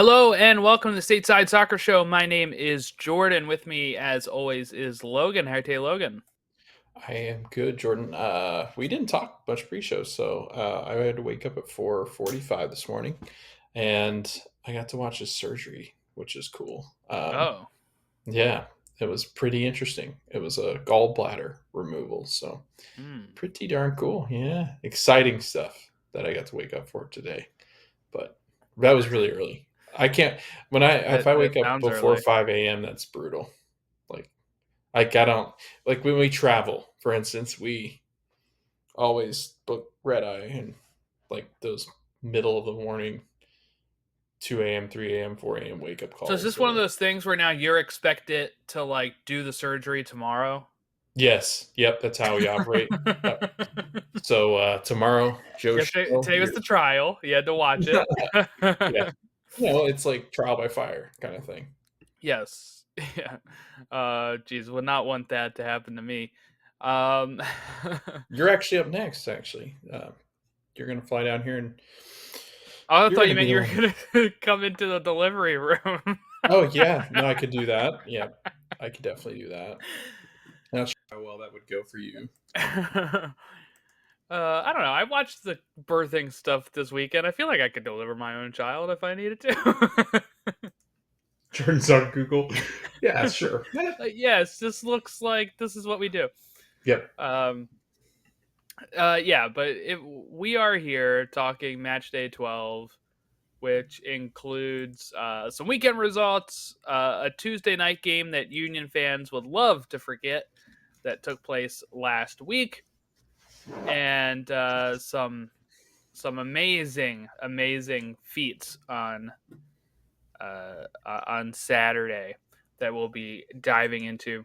Hello and welcome to the Stateside Soccer Show. My name is Jordan. With me, as always, is Logan. How are you, Logan? I am good, Jordan. We didn't talk much pre-show, so I had to wake up at 4:45 this morning, and I got to watch his surgery, which is cool. Oh, Yeah, it was pretty interesting. It was a gallbladder removal, so hmm. pretty darn cool. Yeah, exciting stuff that I got to wake up for today. But that was really early. I can't when I if I That wake up sounds before early. 5 a.m., that's brutal. Like I don't like when we travel, for instance, we always book red eye and like those middle of the morning 2 a.m., 3 a.m., 4 a.m. wake up So is calls this one of are those things where now you're expected to do the surgery tomorrow? yes, yep, that's how we operate. Yep. So tomorrow, Joe Yesterday, Schmo, today was you're the trial. You had to watch it. yeah. It's like trial by fire kind of thing. Yes. Yeah. Geez, would not want that to happen to me. Um, You're actually up next, actually. You're gonna fly down here and I you're thought gonna you be meant the you were one. gonna come into the delivery room. Oh yeah, no, I could do that. Yeah, I could definitely do that. Not sure how well that would go for you. I don't know. I watched the birthing stuff this weekend. I feel like I could deliver my own child if I needed to. Jordan's on Google. Yeah, sure. Yes, this looks like this is what we do. Yep. Um, yeah, but we are here talking Matchday 12, which includes some weekend results, a Tuesday night game that Union fans would love to forget that took place last week, and some amazing feats on Saturday that we'll be diving into.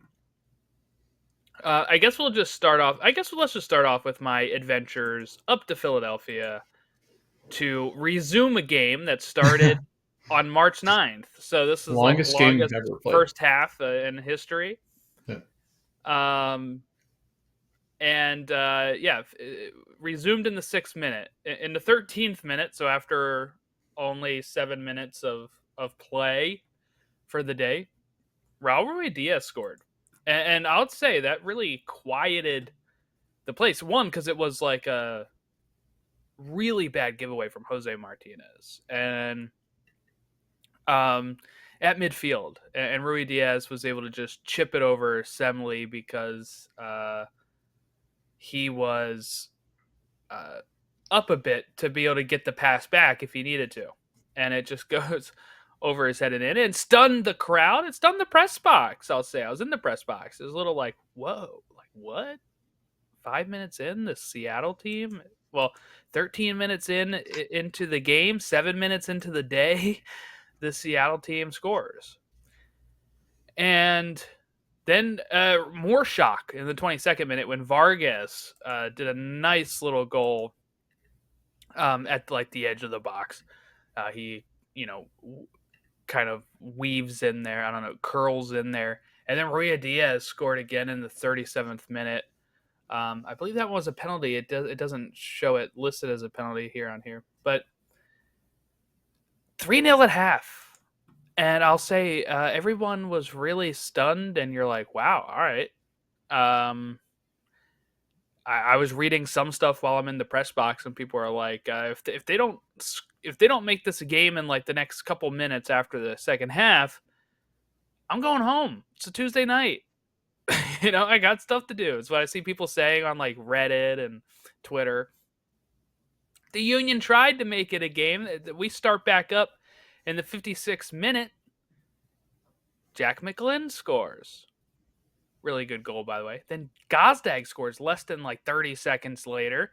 I guess we'll just start off. I guess let's just start off with my adventures up to Philadelphia to resume a game that started on March 9th. So this is like the Longest game longest you've ever played. first half in history. Yeah. Um, and yeah, resumed in the 6th minute. In the 13th minute, so after only 7 minutes of play for the day, Raul Ruidiaz scored, and I would say that really quieted the place. One, because it was like a really bad giveaway from Jose Martinez, and at midfield, and Ruidiaz was able to just chip it over Semley because he was uh, up a bit to be able to get the pass back if he needed to. And it just goes over his head and in and stunned the crowd. It stunned the press box, I'll say. I was in the press box. It was a little like, whoa, like what? 5 minutes in, the Seattle team? Well, 13 minutes into the game, 7 minutes into the day, the Seattle team scores. And then more shock in the 22nd minute when Vargas did a nice little goal at like the edge of the box. He, you know, kind of weaves in there. I don't know, curls in there, and then Ruidiaz scored again in the 37th minute. I believe that was a penalty. It doesn't show it listed as a penalty here on here, but 3-0 at half. And I'll say everyone was really stunned, and you're like, wow, all right. Um, I was reading some stuff while I'm in the press box, and people are like, if they don't make this a game in like the next couple minutes after the second half, I'm going home. It's a Tuesday night. I got stuff to do. It's what I see people saying on like Reddit and Twitter. The Union tried to make it a game. We start back up in the 56th minute. Jack McGlynn scores. Really good goal, by the way. Then Gazdag scores less than like 30 seconds later.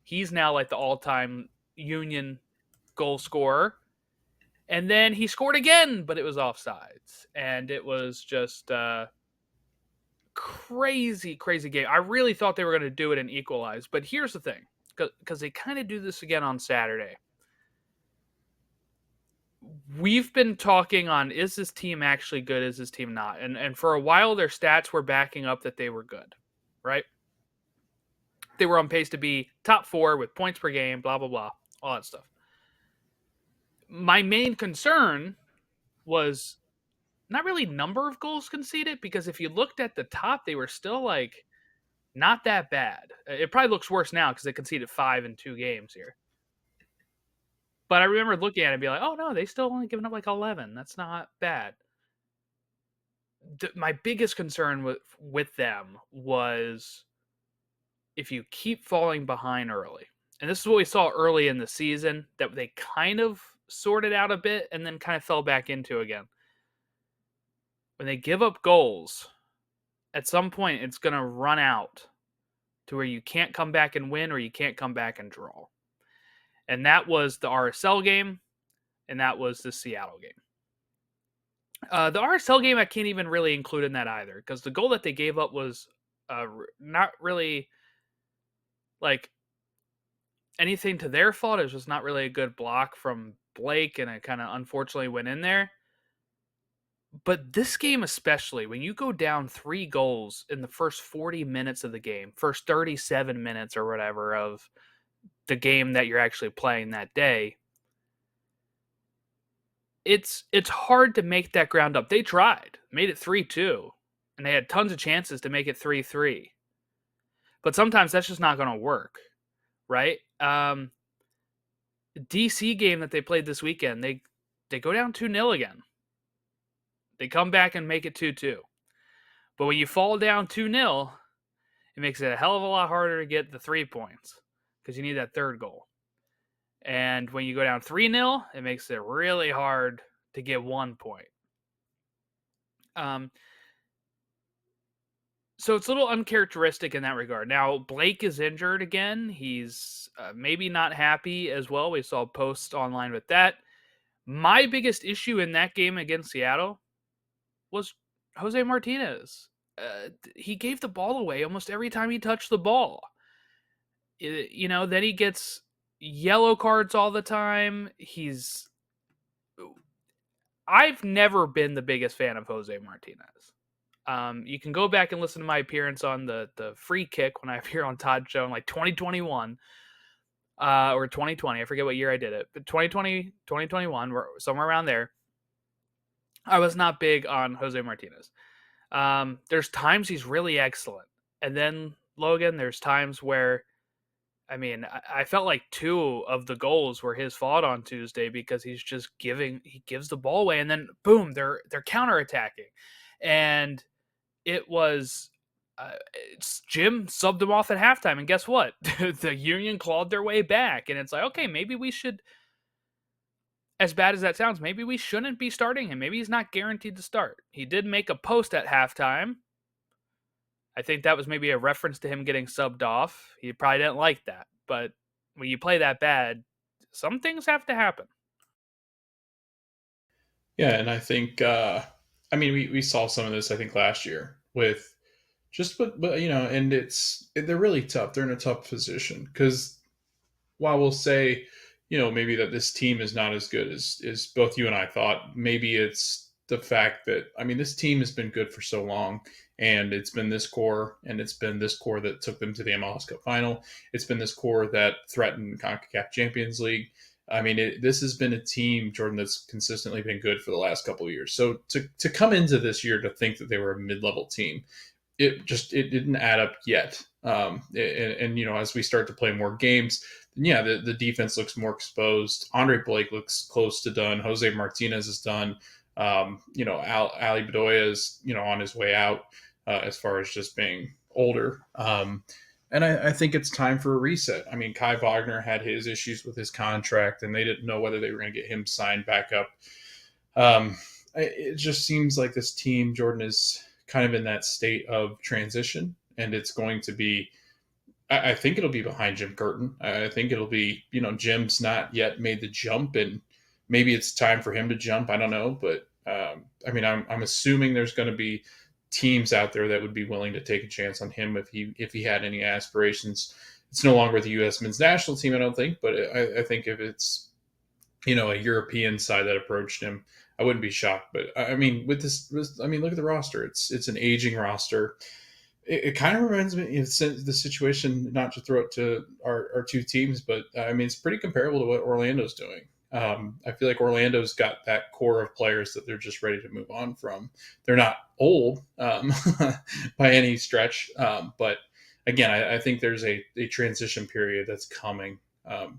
He's now like the all-time Union goal scorer. And then he scored again, but it was offsides. And it was just crazy game. I really thought they were going to do it and equalize. But here's the thing, because they kind of do this again on Saturday. We've been talking on, is this team actually good? Is this team not? And for a while, their stats were backing up that they were good, right? They were on pace to be top 4 with points per game, blah, blah, blah, all that stuff. My main concern was not really number of goals conceded, because if you looked at the top, they were still like not that bad. It probably looks worse now because they conceded 5 in 2 games here. But I remember looking at it and be like, oh no, they still only given up like 11. That's not bad. My biggest concern with them was if you keep falling behind early. And this is what we saw early in the season that they kind of sorted out a bit and then kind of fell back into again. When they give up goals, at some point it's going to run out to where you can't come back and win or you can't come back and draw. And that was the RSL game, and that was the Seattle game. The RSL game I can't even really include in that either, because the goal that they gave up was not really like anything to their fault. It was just not really a good block from Blake, and it kind of unfortunately went in there. But this game especially, when you go down 3 goals in the first 40 minutes of the game, first 37 minutes or whatever of the game that you're actually playing that day, it's hard to make that ground up. They tried, made it 3-2, and they had tons of chances to make it 3-3. But sometimes that's just not going to work, right? DC game that they played this weekend, they go down 2-0 again. They come back and make it 2-2. But when you fall down 2-0, it makes it a hell of a lot harder to get the 3 points because you need that third goal. And when you go down 3-0, it makes it really hard to get 1 point. So it's a little uncharacteristic in that regard. Now, Blake is injured again. He's maybe not happy as well. We saw posts online with that. My biggest issue in that game against Seattle was Jose Martinez. He gave the ball away almost every time he touched the ball. Then he gets yellow cards all the time. I've never been the biggest fan of Jose Martinez. You can go back and listen to my appearance on the free kick when I appear on Todd's show in like 2021 or 2020. I forget what year I did it, but 2020, 2021, somewhere around there. I was not big on Jose Martinez. There's times he's really excellent. And then, Logan, there's times where, I felt like 2 of the goals were his fault on Tuesday because he gives the ball away, and then boom, they're counterattacking. And it was Jim subbed them off at halftime, and guess what? The Union clawed their way back, and it's like, okay, maybe we should, as bad as that sounds, maybe we shouldn't be starting him. Maybe he's not guaranteed to start. He did make a post at halftime. I think that was maybe a reference to him getting subbed off. He probably didn't like that. But when you play that bad, some things have to happen. Yeah, and I think we saw some of this I think last year with but and they're really tough. They're in a tough position because while we'll say maybe that this team is not as good as both you and I thought, maybe it's the fact that this team has been good for so long, and it's been this core, and it's been this core that took them to the MLS Cup final. It's been this core that threatened CONCACAF Champions League. This has been a team, Jordan, that's consistently been good for the last couple of years. So to come into this year to think that they were a mid-level team, it didn't add up yet. As we start to play more games, yeah, the defense looks more exposed. Andre Blake looks close to done. Jose Martinez is done. Ali Bedoya is on his way out as far as just being older. And I think it's time for a reset. Kai Wagner had his issues with his contract, and they didn't know whether they were going to get him signed back up. It just seems like this team, Jordan, is kind of in that state of transition, and it's going to be, I think it'll be behind Jim Curtin. I think it'll be, Jim's not yet made the jump, and maybe it's time for him to jump. I don't know, but I'm assuming there's going to be teams out there that would be willing to take a chance on him if he had any aspirations. It's no longer the U.S. men's national team, I don't think, but I think if it's a European side that approached him, I wouldn't be shocked. But with this, look at the roster. It's an aging roster. It kind of reminds me of the situation, not to throw it to our 2 teams, but it's pretty comparable to what Orlando's doing. I feel like Orlando's got that core of players that they're just ready to move on from. They're not old by any stretch, but again, I think there's a transition period that's coming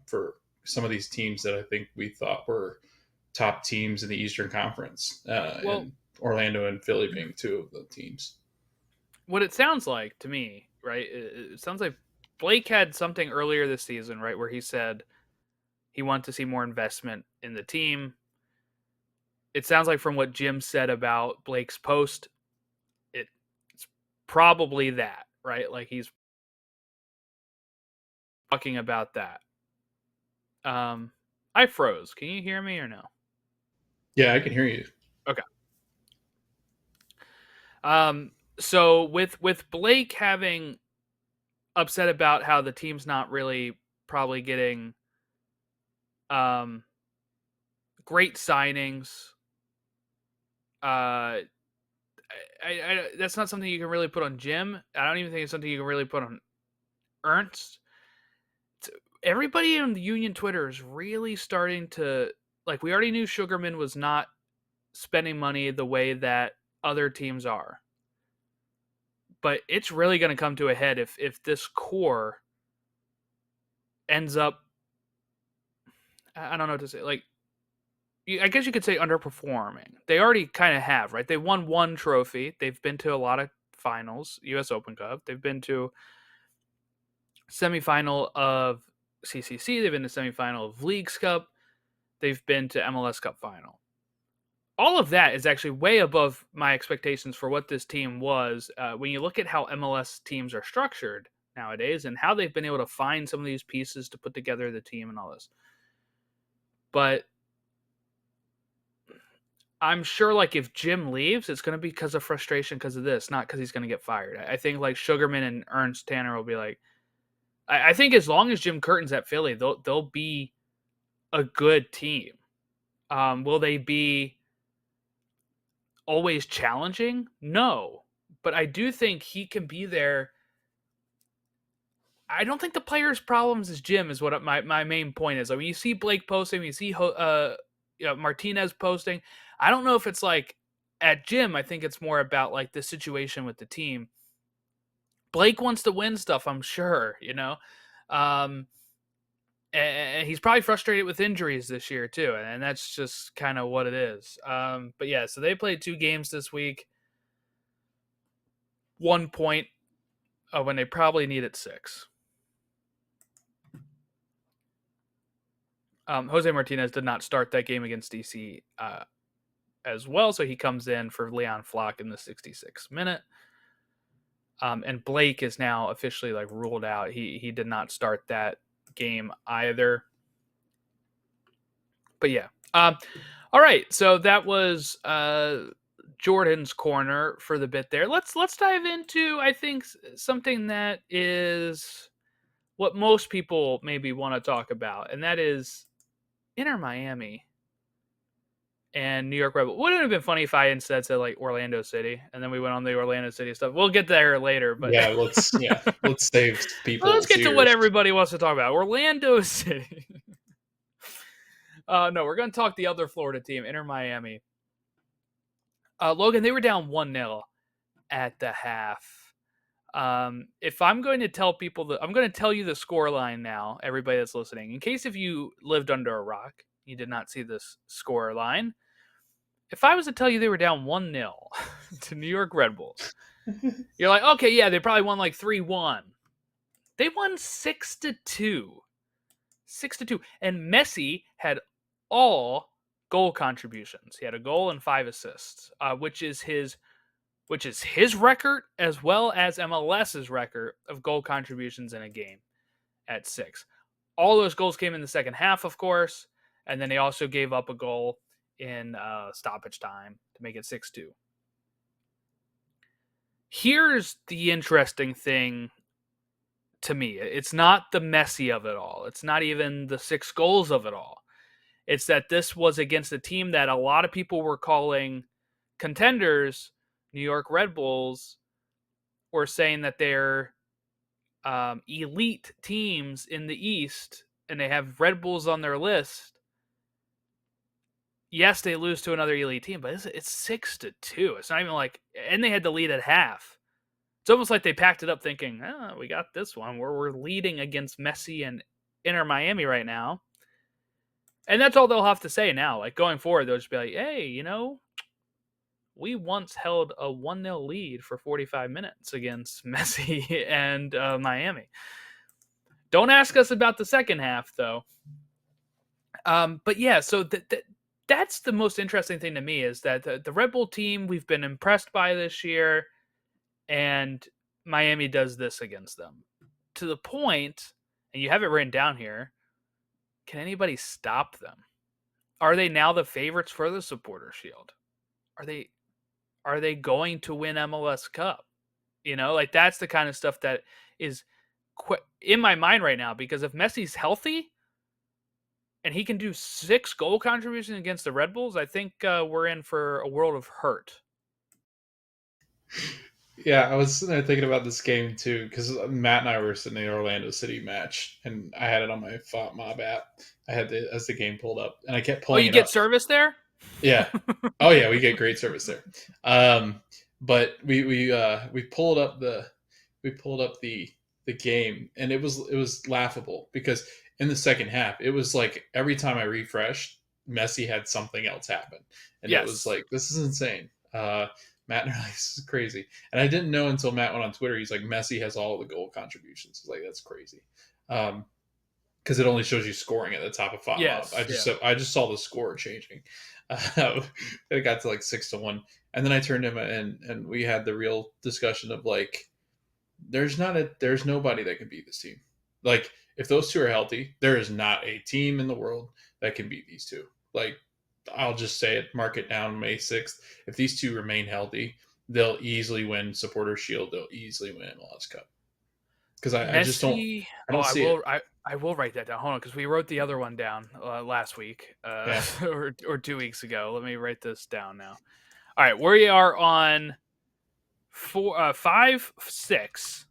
for some of these teams that I think we thought were top teams in the Eastern Conference, Well, and Orlando and Philly being two of the teams. what it sounds like to me, right? It sounds like Blake had something earlier this season, right, where he said he wanted to see more investment in the team. It sounds like from what Jim said about Blake's post, it's probably that, right? Like he's talking about that. I froze. Can you hear me or no? Yeah, I can hear you. Okay. So with Blake having upset about how the team's not really probably getting um great signings, uh that's not something you can really put on Jim. I don't even think it's something you can really put on Ernst. Everybody on the Union Twitter is really starting to, like, we already knew Sugarman was not spending money the way that other teams are. But it's really going to come to a head if this core ends up, I don't know what to say, like, I guess you could say underperforming. They already kind of have, right? They won one trophy. They've been to a lot of finals, US Open Cup. They've been to semifinal of CCC. They've been to semifinal of Leagues Cup. They've been to MLS Cup final. All of that is actually way above my expectations for what this team was. When you look at how MLS teams are structured nowadays and how they've been able to find some of these pieces to put together the team and all this. But I'm sure, like, if Jim leaves, it's going to be because of frustration because of this, not because he's going to get fired. I think, like, Sugarman and Ernst Tanner will be like, I think as long as Jim Curtin's at Philly, they'll be a good team. Will they be always challenging? No. But I do think he can be there. I don't think the players' problems is Jim is what my main point is. Like, when you see Blake posting, when you see Martinez posting, I don't know if it's like at Jim. I think it's more about like the situation with the team. Blake wants to win stuff, I'm sure, um, and he's probably frustrated with injuries this year too, and that's just kind of what it is. But yeah, so they played 2 games this week. 1 point when they probably needed 6. Jose Martinez did not start that game against DC as well, so he comes in for Leon Flock in the 66th minute. And Blake is now officially like ruled out. He did not start that game either. But yeah. All right, so that was Jordan's corner for the bit there. Let's dive into, I think, something that is what most people maybe want to talk about, and that is Inter Miami and New York Rebel. Wouldn't it have been funny if I instead said like Orlando City, and then we went on the Orlando City stuff? We'll get there later, but Let's save well, let's people's get to what ears. everybody wants to talk about. Orlando City. No, we're going to talk the other Florida team, Inter Miami. Logan, they were down 1-0 at the half. If I'm going to tell people I'm going to tell you the score line now, everybody that's listening, in case if you lived under a rock, you did not see this score line. If I was to tell you they were down 1-0 to New York Red Bulls, you're like, okay, yeah, they probably won like 3-1. They won 6-2. 6-2. And Messi had all goal contributions. He had a goal and 5 assists, which is his record as well as MLS's record of goal contributions in a game at 6. All those goals came in the second half, of course, and then they also gave up a goal in stoppage time to make it 6-2. Here's the interesting thing to me. It's not the Messi of it all. It's not even the 6 goals of it all. It's that this was against a team that a lot of people were calling contenders. New York Red Bulls were saying that they're elite teams in the East, and they have Red Bulls on their list. yes, they lose to another elite team, but it's 6-2. It's not even like, and they had the lead at half. It's almost like they packed it up thinking, oh, we got this one. We're leading against Messi and Inter Miami right now. And that's all they'll have to say now. Like going forward, they'll just be like, hey, we once held a 1-0 lead for 45 minutes against Messi and Miami. Don't ask us about the second half, though. But yeah, so that's the most interesting thing to me is that the Red Bull team we've been impressed by this year, and Miami does this against them. To the point, and you have it written down here, can anybody stop them? Are they now the favorites for the Supporter Shield? Are they going to win MLS Cup? Like that's the kind of stuff that is in my mind right now, because if Messi's healthy and he can do 6 goal contributions against the Red Bulls, I think we're in for a world of hurt. Yeah, I was sitting there thinking about this game too because Matt and I were sitting in the Orlando City match, and I had it on my Fought Mob app. I had as the game pulled up, and I kept Oh, pulling you it get up. service there? Yeah. Oh yeah, we get great service there. But we pulled up the game, and it was laughable because in the second half it was like every time I refreshed, Messi had something else happen, and it was Yes. like this is insane. Matt and I, this is crazy, and I didn't know until Matt went on Twitter. He's like, Messi has all the goal contributions. He's like, that's crazy. Because it only shows you scoring at the top of Fought Mob. Yes. Yeah. I just saw the score changing. It got to like 6-1, and then I turned him and we had the real discussion of like, there's nobody that can beat this team. Like if those two are healthy, there is not a team in the world that can beat these two. Like I'll just say it, mark it down May 6th. If these two remain healthy, they'll easily win Supporter Shield. They'll easily win MLS Cup. Because I just don't Messi. I Oh, don't see it. I will write that down. Hold on, because we wrote the other one down last week, Yeah. or 2 weeks ago. Let me write this down now. All right, we are on 5-6.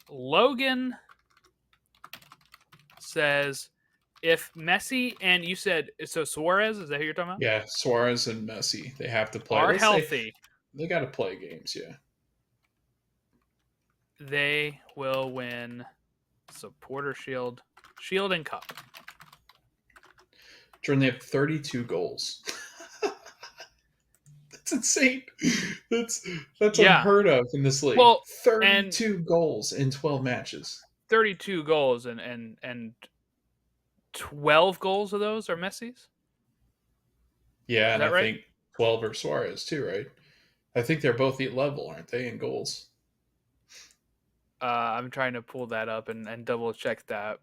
Logan says if Messi and you said so Suarez, is that who you're talking about? Yeah, Suarez and Messi, they have to play. Are Let's say healthy, they got to play games. Yeah. they will win Supporter Shield, Shield and Cup. Jordan, they have 32 goals. That's insane. That's Yeah. unheard of in this league. Well, and 32 goals in 12 matches. 32 goals and 12 goals of those are Messi's. Yeah, Is and that I right? think 12 are Suarez too, right? I think they're both at level, aren't they, in goals? I'm trying to pull that up and double check that.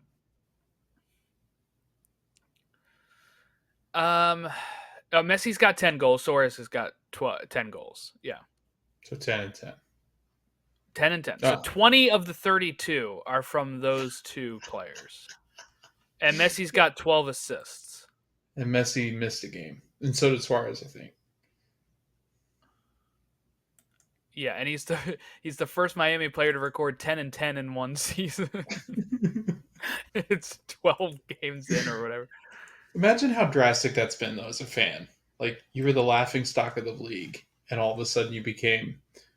Messi's got 10 goals. Suarez has got 10 goals. Yeah. So 10 and 10. 10 and 10. So Oh, 20 of the 32 are from those two players. And Messi's got 12 assists. and Messi missed a game. And so did Suarez, I think. Yeah, and he's the first Miami player to record 10 and 10 in one season. It's 12 games in or whatever. Imagine how drastic that's been, though, as a fan. Like, you were the laughing stock of the league, and all of a sudden you became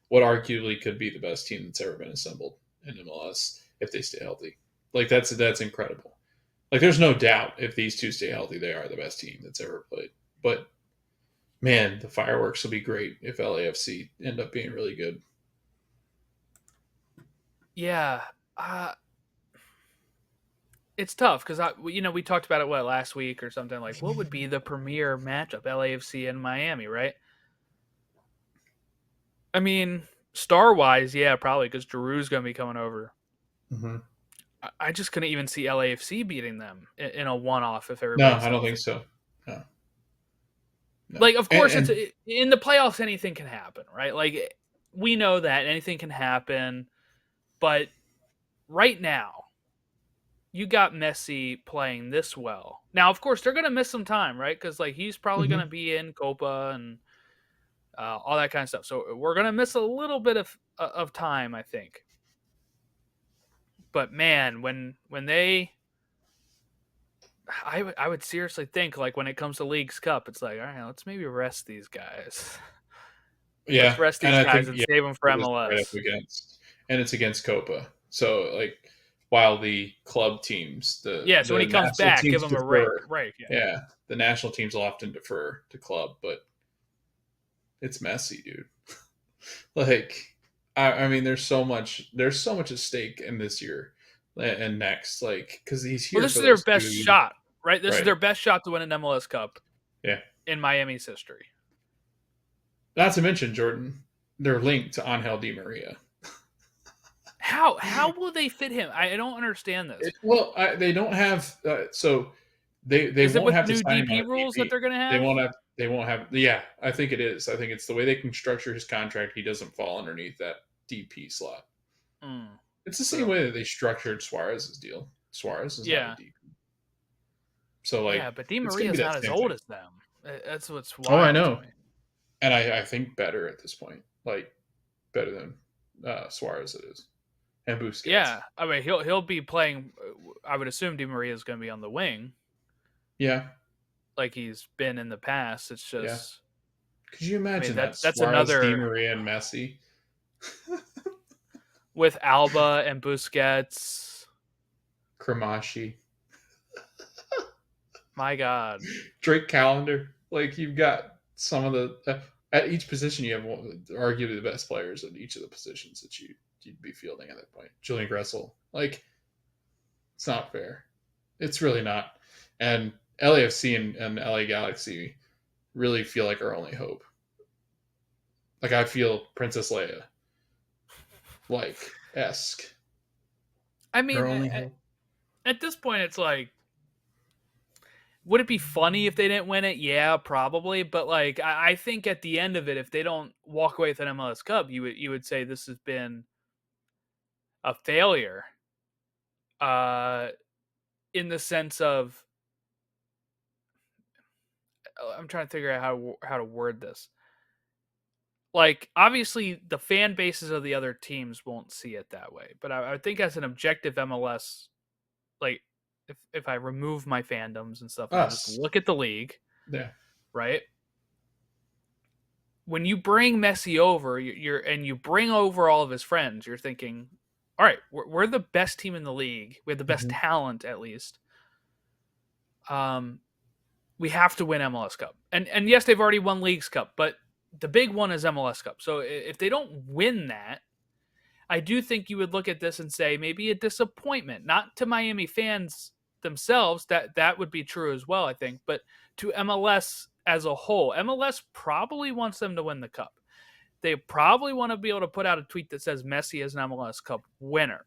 what arguably could be the best team that's ever been assembled in MLS if they stay healthy. Like, that's incredible. Like, there's no doubt if these two stay healthy, they are the best team that's ever played. But, man, the fireworks will be great if LAFC end up being really good. Yeah. It's tough because we talked about it last week or something, like what would be the premier matchup, LAFC and Miami, right? I mean, star wise, yeah, probably because Giroud's going to be coming over. Mm-hmm. I just couldn't even see LAFC beating them in a one off if No, everybody's I don't healthy. think so. No. No. Like, of course, And in the playoffs, anything can happen, right? Like, we know that anything can happen, but right now, you got Messi playing this well. Now, of course, they're going to miss some time, right? Because like he's probably going to mhm. be in Copa and all that kind of stuff. So we're going to miss a little bit of time, I think. But man, when they I would seriously think like when it comes to League's Cup, it's like, all right, let's maybe rest these guys. Let's Yeah, rest and these I guys think and yeah, save them for it is right up MLS. against, and it's against Copa. So like, while the club teams, Yeah, so when the he comes national back, give teams him a break. defer. Break, yeah. Yeah, the national teams will often defer to club, but it's Messi, dude. Like, I mean, there's so much at stake in this year and next, like, because he's Well, here this for is their those best two, shot, right? This is right? their best shot to win an MLS Cup Yeah. in Miami's history. Not to mention Jordan, they're linked to Angel Di Maria. How will they fit him? I don't understand this. Well, they don't have so they Is it won't with have the to new sign him on DP a rules that DP. they're going to They have? won't have. They won't have. Yeah, I think it is. I think it's the way they can structure his contract. He doesn't fall underneath that DP slot. Mm, It's the same so way that they structured Suarez's deal. Suarez is not a yeah, DP, so like yeah, but Di it's going to Maria's be that not as same old thing. as them. That's what's Oh, I wild to know, me. and I think better at this point. Like better than Suarez it is, and Busquets. Yeah, I mean he'll be playing. I would assume Di Maria is going to be on the wing, Yeah, like he's been in the past. It's yeah. just, Could you I mean imagine that that's Suarez, Di another Maria, and Messi? with Alba and Busquets. Kramashi, My God. Drake Calendar. Like you've got some of the at each position you have arguably the best players at each of the positions that you'd be fielding at that point. Julian Gressel, like it's not fair. It's really not. And LAFC and LA Galaxy really feel like our only hope. Like I feel Princess Leia like esque. I Our mean, only hope. at this point, it's like, would it be funny if they didn't win it? Yeah, probably. But like, I think at the end of it, if they don't walk away with an MLS Cup, you would say this has been a failure. Uh, in the sense of, I'm trying to figure out how to word this. Like, obviously, the fan bases of the other teams won't see it that way, but I think as an objective MLS, like, if I remove my fandoms and stuff and I just Us. look at the league, Yeah. right? When you bring Messi over, and you bring over all of his friends, you're thinking, all right, we're the best team in the league. We have the best Mm-hmm. talent, at least. We have to win MLS Cup, and yes, they've already won Leagues Cup, but the big one is MLS Cup. So if they don't win that, I do think you would look at this and say maybe a disappointment, not to Miami fans themselves. That would be true as well, I think, but to MLS as a whole. MLS probably wants them to win the cup. They probably want to be able to put out a tweet that says Messi is an MLS Cup winner.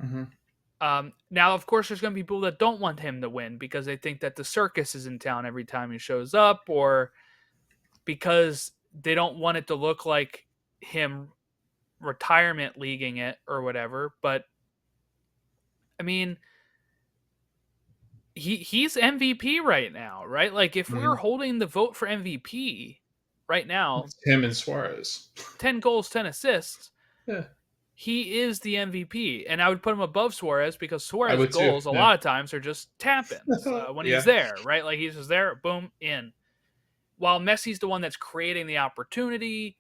Mm-hmm. Now, of course, there's going to be people that don't want him to win because they think that the circus is in town every time he shows up, or because they don't want it to look like him retirement leaguing it or whatever. But I mean, he's MVP right now, right? Like if Mm-hmm. we're holding the vote for MVP right now, It's him and Suarez. 10 goals, 10 assists, Yeah, he is the MVP. And I would put him above Suarez because I Suarez would too. goals a Yeah. lot of times are just tap-ins when he's Yeah. there, right? Like he's just there, boom, in. While Messi's the one that's creating the opportunity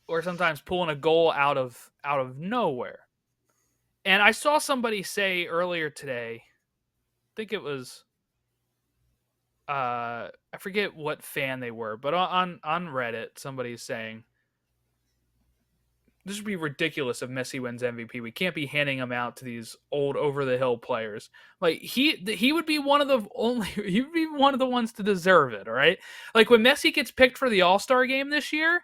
or sometimes pulling a goal out of nowhere. And I saw somebody say earlier today, I think it was I forget what fan they were, but on Reddit, somebody's saying this would be ridiculous if Messi wins MVP. We can't be handing him out to these old over the hill players. Like he would be one of the only he would be one of the ones to deserve it. All right, like when Messi gets picked for the All-Star game this year,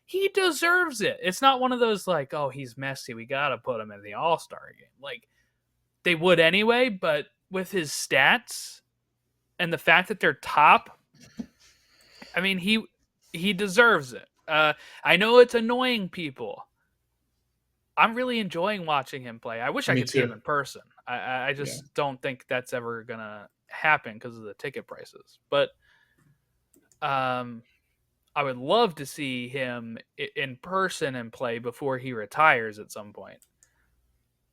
he deserves it. It's not one of those like, oh, he's Messi, we gotta put him in the All-Star game. Like they would anyway, but with his stats and the fact that they're top, I mean, he deserves it. I know it's annoying people. I'm really enjoying watching him play. I wish I Me could see him too. in person. I Yeah. just don't think that's ever gonna happen because of the ticket prices. But I would love to see him in person and play before he retires at some point.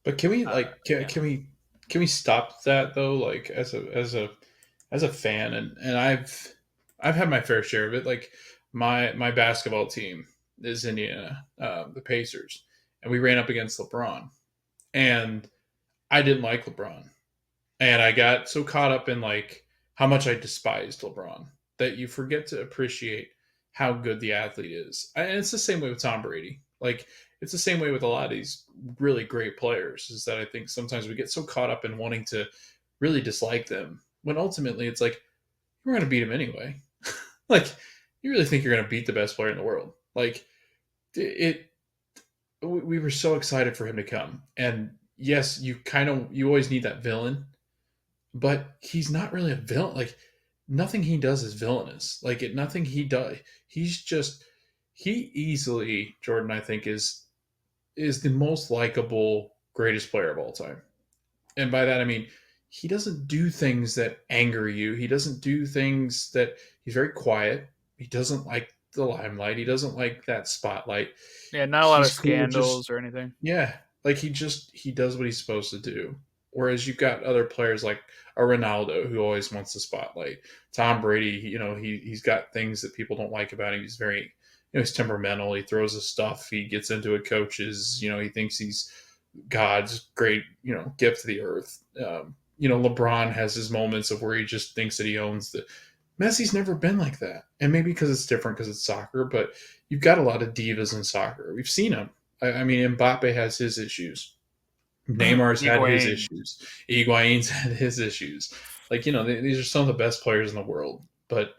But can we like Yeah. can we stop that though? Like as a as a fan, and I've had my fair share of it. Like my basketball team is Indiana, the Pacers, and we ran up against LeBron, and I didn't like LeBron, and I got so caught up in like how much I despised LeBron that you forget to appreciate how good the athlete is. And it's the same way with Tom Brady. Like it's the same way with a lot of these really great players. Is that I think sometimes we get so caught up in wanting to really dislike them when ultimately it's like we're going to beat him anyway. Like you really think you're going to beat the best player in the world? Like it. We were so excited for him to come, and yes, you always need that villain, but he's not really a villain. Like nothing he does is villainous. Like nothing he does. He's just he easily Jordan. I think is the most likable, greatest player of all time. And by that I mean he doesn't do things that anger you. He doesn't do things that he's very quiet. He doesn't like the limelight. He doesn't like that spotlight. Yeah, not a lot of He's cool scandals just or anything. yeah, like he does what he's supposed to do. Whereas you've got other players like a Ronaldo who always wants the spotlight. Tom Brady, he's got things that people don't like about him. He's very he's temperamental. He throws his stuff. He gets into it. Coaches, he thinks he's God's great gift to the earth. LeBron has his moments of where he just thinks that he owns the. Messi's never been like that, and maybe because it's different because it's soccer. But you've got a lot of divas in soccer. We've seen them. I mean, Mbappe has his issues. Neymar's had his Higuain. issues. Higuain's had his issues. Like these are some of the best players in the world. But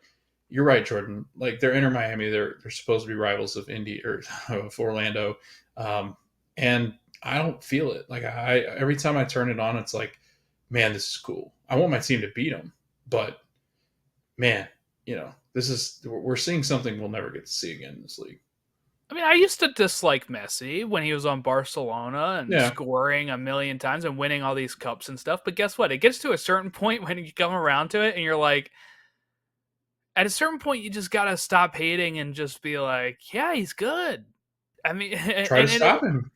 you're right, Jordan. Like they're Inter Miami. They're supposed to be rivals of Indy or of Orlando, and I don't feel it. Like I every time I turn it on, it's like, man, this is cool. I want my team to beat them, but man, this is we're seeing something we'll never get to see again in this league. I mean, I used to dislike Messi when he was on Barcelona and Yeah, scoring a million times and winning all these cups and stuff. But guess what? It gets to a certain point when you come around to it and you're like, at a certain point, you just got to stop hating and just be like, yeah, he's good. I mean, try to and stop him.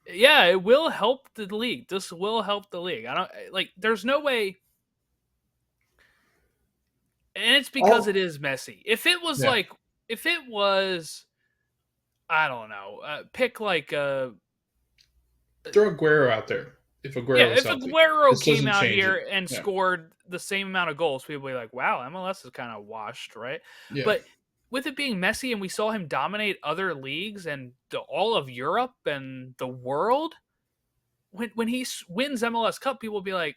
yeah, it will help the league. This will help the league. I don't like, there's no way. And it's because Oh, it is Messi. If it was yeah. like, if it was, I don't know, pick like Throw Aguero out there if yeah, Aguero was if healthy. Aguero This came doesn't out change it. here and Yeah, scored the same amount of goals, people would be like, wow, MLS is kind of washed, right? yeah, But with it being Messi and we saw him dominate other leagues and all of Europe and the world, when he wins MLS Cup, people will be like,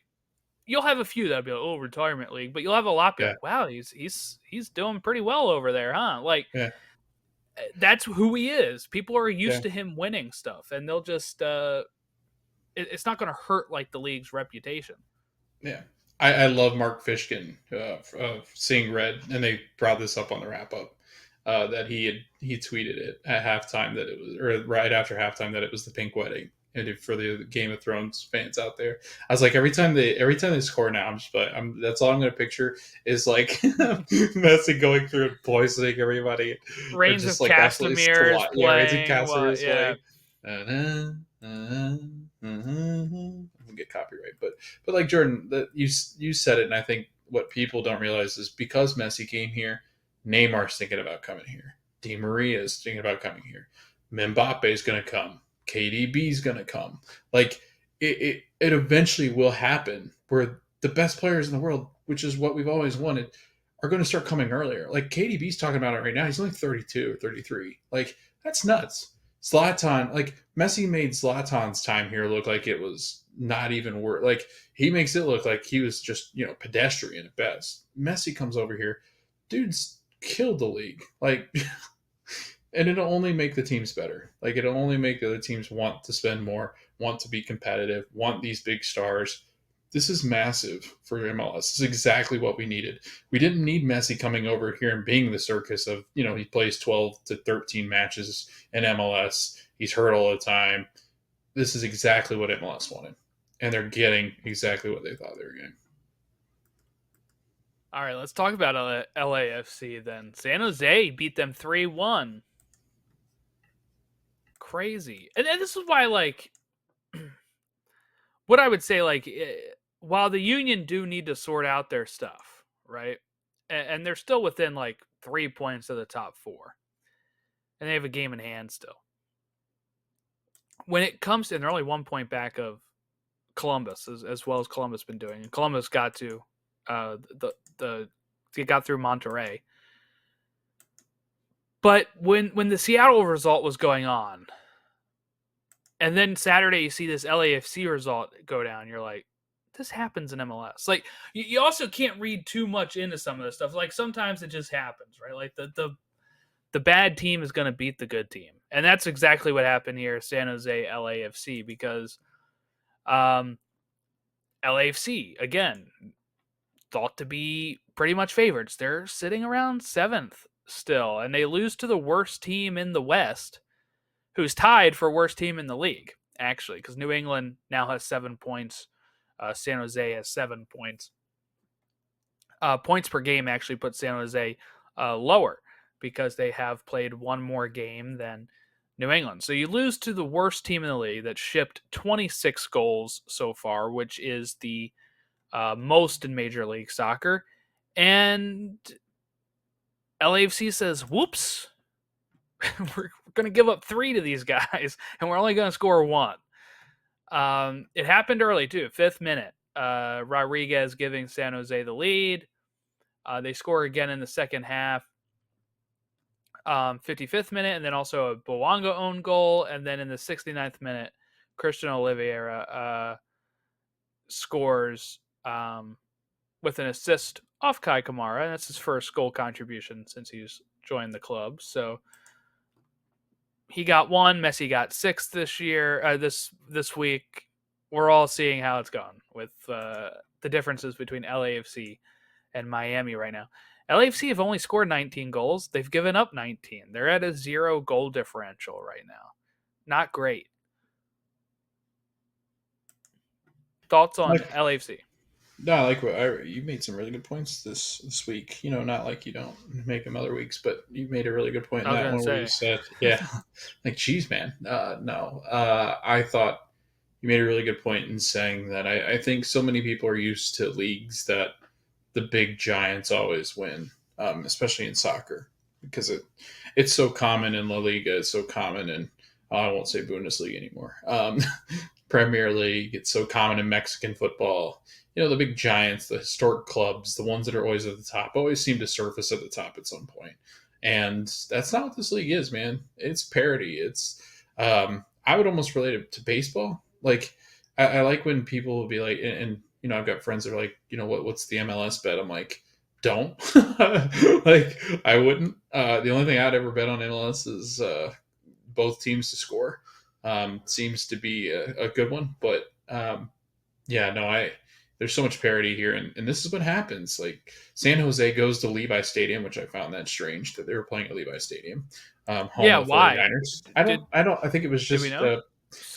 you'll have a few that'll be like, oh, retirement league, but you'll have a lot be yeah, like, wow, he's doing pretty well over there, huh? Like yeah, that's who he is. People are yeah, used to him winning stuff, and they'll just it's not going to hurt like the league's reputation. yeah. I love Mark Fishkin seeing red, and they brought this up on the wrap up that he tweeted it at halftime that it was or right after halftime that it was the pink wedding. And for the Game of Thrones fans out there, I was like, every time they score now, that's all I'm going to picture is like Messi going through and poisoning everybody, or Reigns just of like absolutely Castamere is slot. Yeah, raising playing. Casimir Well, is yeah, playing. I'm gonna get copyright, but like Jordan, that you said it, and I think what people don't realize is because Messi came here, Neymar's thinking about coming here. Di Maria is thinking about coming here. Mbappe is going to come. KDB is going to come. Like it eventually will happen where the best players in the world, which is what we've always wanted, are going to start coming earlier. Like KDB's talking about it right now. He's only 32 or 33. Like that's nuts. Zlatan, like Messi made Zlatan's time here look like it was not even worth. Like he makes it look like he was just pedestrian at best. Messi comes over here, dude's killed the league. Like and it'll only make the teams better. Like it'll only make the other teams want to spend more, want to be competitive, want these big stars. This is massive for MLS. This is exactly what we needed. We didn't need Messi coming over here and being the circus of, he plays 12 to 13 matches in MLS. He's hurt all the time. This is exactly what MLS wanted. And they're getting exactly what they thought they were getting. all right, let's talk about LAFC then. San Jose beat them 3-1. Crazy. And this is why, like, what I would say, like, while the Union do need to sort out their stuff, right? And they're still within like 3 points of the top 4, and they have a game in hand still. When it comes to, and they're only 1 point back of Columbus, as well as Columbus been doing. And Columbus got to they got through Monterrey. But when the Seattle result was going on, and then Saturday you see this LAFC result go down, you're like, this happens in MLS. Like, you also can't read too much into some of this stuff. Like, sometimes it just happens, right? Like the bad team is going to beat the good team, and that's exactly what happened here, San Jose LAFC, because LAFC again thought to be pretty much favorites. They're sitting around 7th still, and they lose to the worst team in the West, who's tied for worst team in the league, actually, because New England now has 7 points. San Jose has 7 points. Points per game actually put San Jose lower because they have played one more game than New England. So you lose to the worst team in the league that shipped 26 goals so far, which is the most in Major League Soccer. And LAFC says, whoops, we're going to give up 3 to these guys, and we're only going to score 1. It happened early, too. 5th minute. Rodriguez giving San Jose the lead. They score again in the second half. 55th minute, and then also a Bouanga own goal. And then in the 69th minute, Christian Oliveira scores with an assist off Kai Kamara. And that's his first goal contribution since he's joined the club. So he got 1. Messi got 6 this year. This week, we're all seeing how it's gone with the differences between LAFC and Miami right now. LAFC have only scored 19 goals. They've given up 19. They're at a 0 goal differential right now. Not great. Thoughts on LAFC? No, I like what you made some really good points this week. Not like you don't make them other weeks, but you made a really good point in that one where you said, yeah, like, geez, man. No, I thought you made a really good point in saying that I think so many people are used to leagues that the big giants always win, especially in soccer, because it's so common in La Liga. It's so common in, I won't say Bundesliga anymore. Premier League. It's so common in Mexican football. The big giants, the historic clubs, the ones that are always at the top, always seem to surface at the top at some point. And that's not what this league is, man. It's parity. It's I would almost relate it to baseball. Like, I like when people will be like, and I've got friends that are like, what's the MLS bet? I'm like, don't. Like, I wouldn't. The only thing I'd ever bet on MLS is both teams to score. Seems to be a good one, but yeah, no, there's so much parity here, and this is what happens. Like, San Jose goes to Levi Stadium, which I found that strange that they were playing at Levi Stadium. Home of the why? 49ers. I think it was just.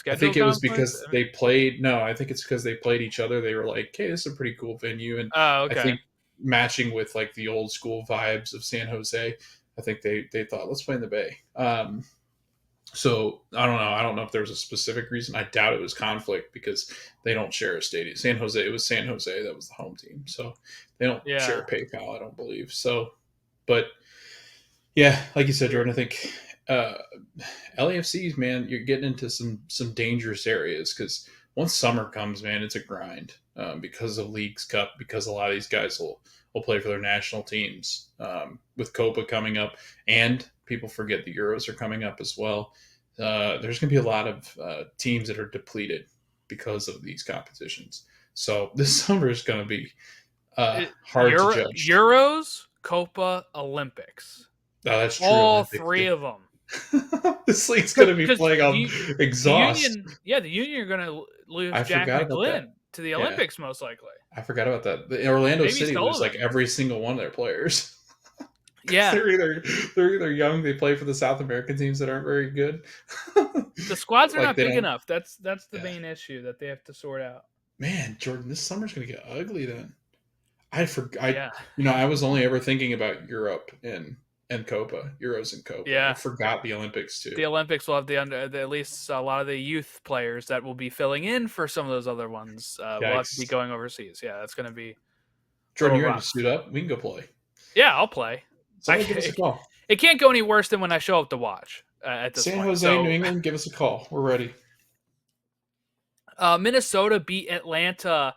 I think it was because they played. No, I think it's because they played each other. They were like, "Hey, this is a pretty cool venue," and okay. I think matching with like the old school vibes of San Jose, I think they thought, let's play in the Bay. So I don't know. I don't know if there was a specific reason. I doubt it was conflict because they don't share a stadium. It was San Jose that was the home team, so they don't share PayPal, I don't believe. So, but yeah, like you said, Jordan, I think LAFCs, man, you're getting into some dangerous areas because once summer comes, man, it's a grind because of Leagues Cup, because a lot of these guys will play for their national teams with Copa coming up, and people forget the Euros are coming up as well. There's going to be a lot of teams that are depleted because of these competitions. So this summer is going to be hard to judge. Euros, Copa, Olympics. Oh, that's true. All Olympics, 3 of them. This league's going to be playing on exhaust. The Union are going to lose Jack McGlynn to the Olympics, most likely. I forgot about that. The Orlando City lose like every single one of their players. Yeah, they're either young, they play for the South American teams that aren't very good. The squads are not big enough. That's the main issue that they have to sort out. Man, Jordan, this summer's going to get ugly then. I was only ever thinking about Europe and Copa, Euros and Copa. Yeah, I forgot the Olympics too. The Olympics will have at least a lot of the youth players that will be filling in for some of those other ones. Will have to be going overseas. Yeah, that's going to be Jordan, Oh, you're ready to rough. suit up? We can go play. Yeah, I'll play. Somebody give us a call. It can't go any worse than when I show up to watch at this San point. Jose, New So, England, give us a call. We're ready. Minnesota beat Atlanta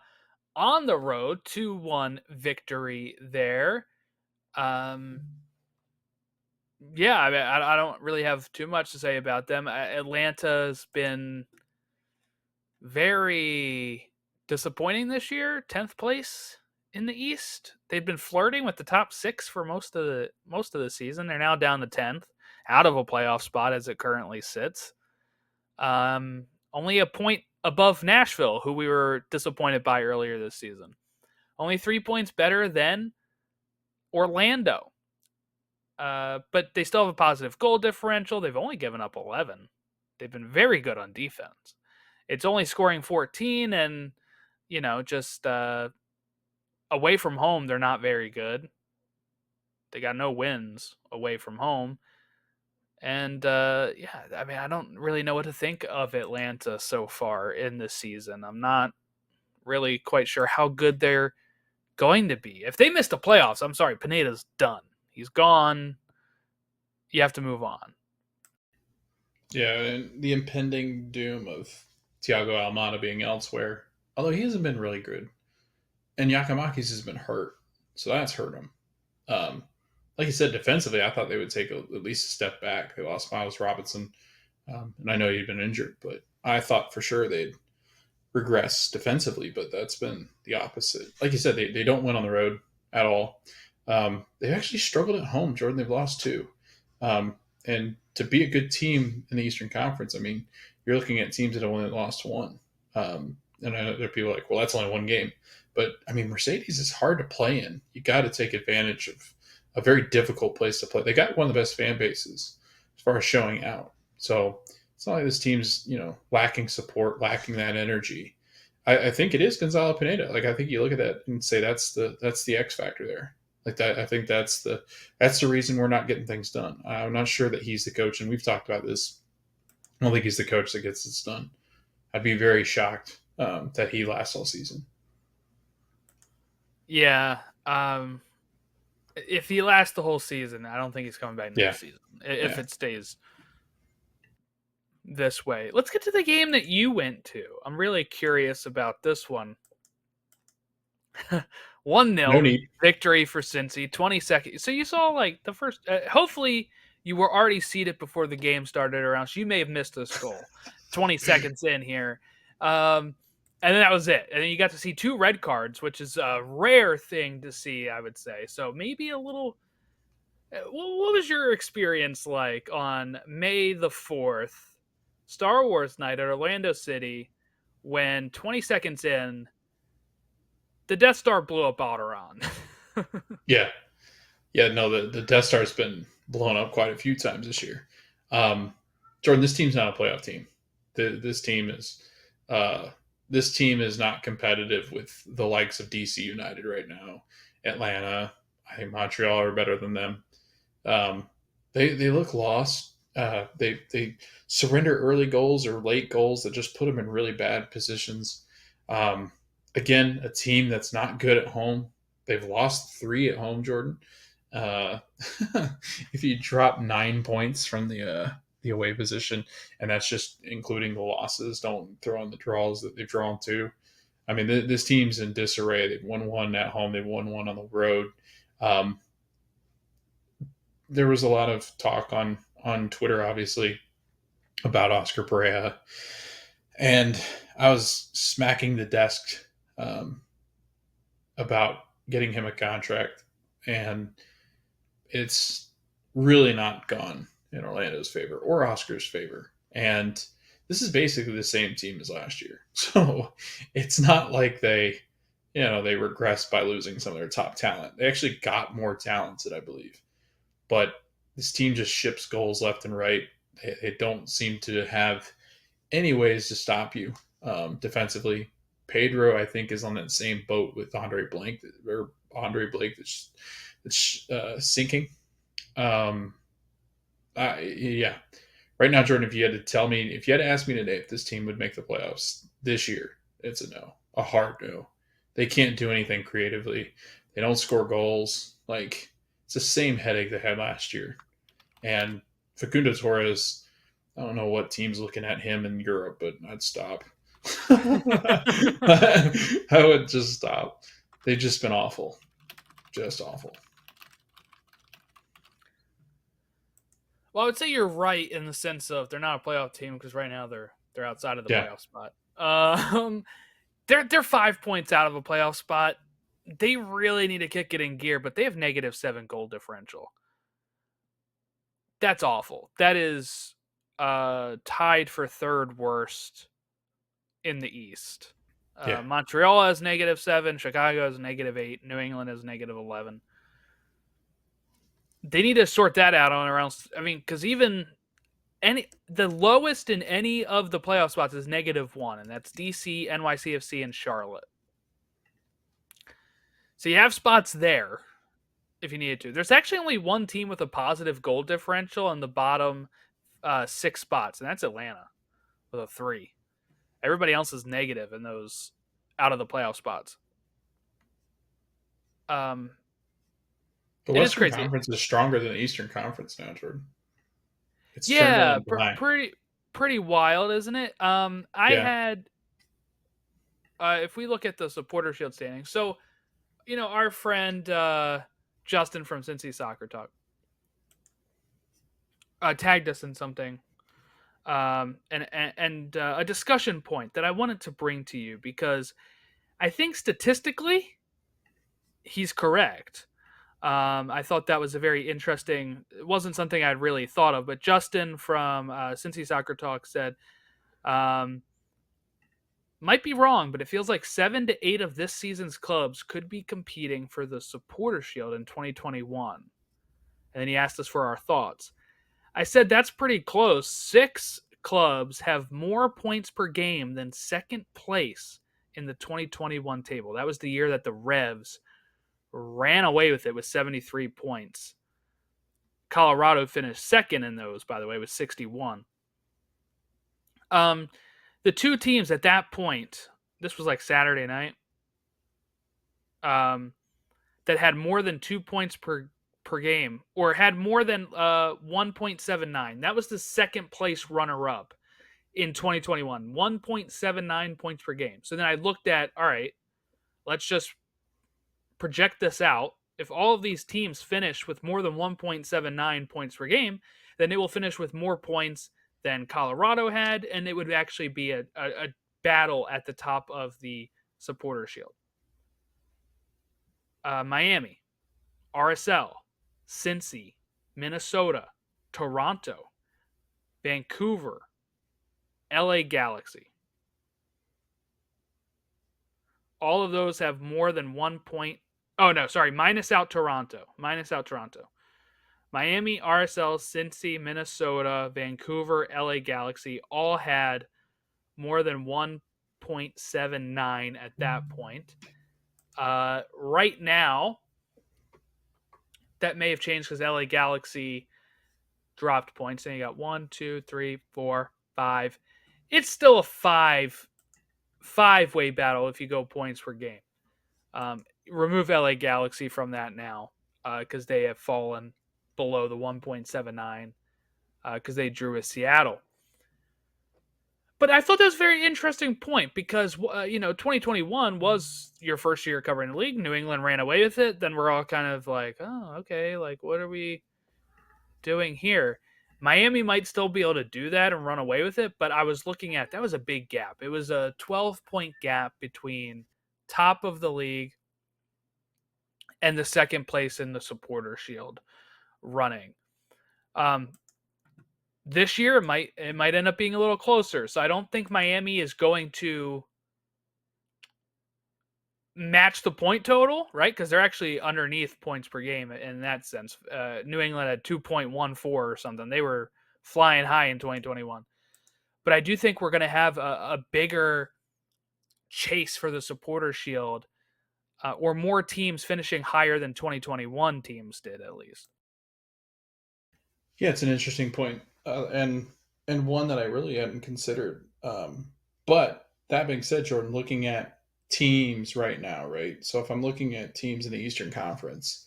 on the road, 2-1 victory there. Um, yeah, I mean, I don't really have too much to say about them. Atlanta's been very disappointing this year. 10th place in the East. They've been flirting with the top 6 for most of the season. They're now down to 10th, out of a playoff spot as it currently sits. Only a point above Nashville, who we were disappointed by earlier this season. Only 3 points better than Orlando. But they still have a positive goal differential. They've only given up 11. They've been very good on defense. It's only scoring 14, and just away from home, they're not very good. They got no wins away from home. And yeah, I mean, I don't really know what to think of Atlanta so far in this season. I'm not really quite sure how good they're going to be. If they miss the playoffs, I'm sorry, Pineda's done. He's gone. You have to move on. Yeah, and the impending doom of Thiago Almada being elsewhere, although he hasn't been really good. And Yakamakis has been hurt, so that's hurt him. Um, like you said, defensively, I thought they would take at least a step back. They lost Miles Robinson, and I know he'd been injured, but I thought for sure they'd regress defensively, but that's been the opposite. Like you said, they don't win on the road at all. They've actually struggled at home, Jordan. They've lost 2. And to be a good team in the Eastern Conference, I mean, you're looking at teams that have only lost 1. And I know there are people like, well, that's only 1 game. But, I mean, Mercedes is hard to play in. You got to take advantage of a very difficult place to play. They got one of the best fan bases as far as showing out. So it's not like this team's, lacking support, lacking that energy. I think it is Gonzalo Pineda. Like, I think you look at that and say that's the X factor there. Like that, I think that's the reason we're not getting things done. I'm not sure that he's the coach, and we've talked about this. I don't think he's the coach that gets this done. I'd be very shocked that he lasts all season. Yeah. If he lasts the whole season, I don't think he's coming back next season. If it stays this way. Let's get to the game that you went to. I'm really curious about this one. 1-0 victory for Cincy, 20 seconds. So you saw like the first, hopefully you were already seated before the game started, or else you may have missed this goal 20 seconds in here. And then that was it. And then you got to see 2 red cards, which is a rare thing to see, I would say. So maybe a little, what was your experience like on May the 4th, Star Wars night at Orlando City, when 20 seconds in, the Death Star blew up Alderaan? Yeah. No, the Death Star's been blown up quite a few times this year. Jordan, this team's not a playoff team. This team is not competitive with the likes of DC United right now. Atlanta, I think Montreal are better than them. They look lost. They surrender early goals or late goals that just put them in really bad positions. Again, a team that's not good at home. They've lost 3 at home, Jordan. If you drop 9 points from the away position, and that's just including the losses, don't throw in the draws that they've drawn too. I mean, this team's in disarray. They've won 1 at home. They've won 1 on the road. There was a lot of talk on Twitter, obviously, about Oscar Pereira, and I was smacking the desk about getting him a contract, and it's really not gone in Orlando's favor or Oscar's favor. And this is basically the same team as last year. So it's not like they regressed by losing some of their top talent. They actually got more talented, I believe. But this team just ships goals left and right. They don't seem to have any ways to stop you defensively. Pedro, I think, is on that same boat with Andre Blake that's sinking. Yeah. Right now, Jordan, if you had to ask me today if this team would make the playoffs this year, it's a no, a hard no. They can't do anything creatively. They don't score goals. Like it's the same headache they had last year. And Facundo Torres, I don't know what team's looking at him in Europe, but I'd stop. I would just stop. They've just been awful. Just awful. Well, I would say you're right in the sense of they're not a playoff team because right now they're outside of the Yeah. playoff spot. They're 5 points out of a playoff spot. They really need to kick it in gear, but they have -7 goal differential. That's awful. That is tied for third worst in the East. Yeah. Montreal has -7, Chicago has -8, New England has -11. They need to sort that out on around. I mean, because even the lowest in any of the playoff spots is -1, and that's DC, NYCFC, and Charlotte. So you have spots there if you needed to. There's actually only one team with a positive goal differential in the bottom 6 spots, and that's Atlanta with a 3. Everybody else is negative in those out of the playoff spots. Um, The it is Western crazy. Conference is stronger than the Eastern Conference now, Jordan. It's turned on Yeah, a dime. pretty wild, isn't it? I Yeah. had if we look at the supporter shield standings, so our friend Justin from Cincy Soccer Talk tagged us in something, and a discussion point that I wanted to bring to you because I think statistically he's correct. I thought that was a very interesting. It wasn't something I'd really thought of, but Justin from Cincy Soccer Talk said, um, might be wrong, but it feels like 7 to 8 of this season's clubs could be competing for the Supporter Shield in 2021. And then he asked us for our thoughts. I said that's pretty close. 6 clubs have more points per game than second place in the 2021 table. That was the year that the Revs ran away with it with 73 points. Colorado finished second in those, by the way, with 61. The two teams at that point, this was like Saturday night, that had more than 2 points per game or had more than 1.79. That was the second place runner up in 2021, 1.79 points per game. So then I looked at, all right, let's just project this out. If all of these teams finish with more than 1.79 points per game, then it will finish with more points than Colorado had, and it would actually be a battle at the top of the supporter shield. Miami, RSL, Cincy, Minnesota, Toronto, Vancouver, LA Galaxy. All of those have more than 1 point. Oh, no, sorry. Minus out Toronto. Miami, RSL, Cincy, Minnesota, Vancouver, LA Galaxy all had more than 1.79 at that point. Right now, that may have changed because LA Galaxy dropped points. Then you got 1, 2, 3, 4, 5. It's still a five-way battle if you go points per game. Remove LA Galaxy from that now because they have fallen below the 1.79 because they drew with Seattle. But I thought that was a very interesting point because 2021 was your first year covering the league. New England ran away with it. Then we're all kind of like, oh, okay, like what are we doing here? Miami might still be able to do that and run away with it, but I was looking at that was a big gap. It was a 12-point gap between top of the league and the second place in the supporter shield running. This year it might end up being a little closer. So I don't think Miami is going to match the point total, right? Because they're actually underneath points per game in that sense. New England had 2.14 or something. They were flying high in 2021. But I do think we're going to have a bigger chase for the supporter shield or more teams finishing higher than 2021 teams did, at least. Yeah, it's an interesting point, and one that I really hadn't considered. But that being said, Jordan, looking at teams right now, right? So if I'm looking at teams in the Eastern Conference,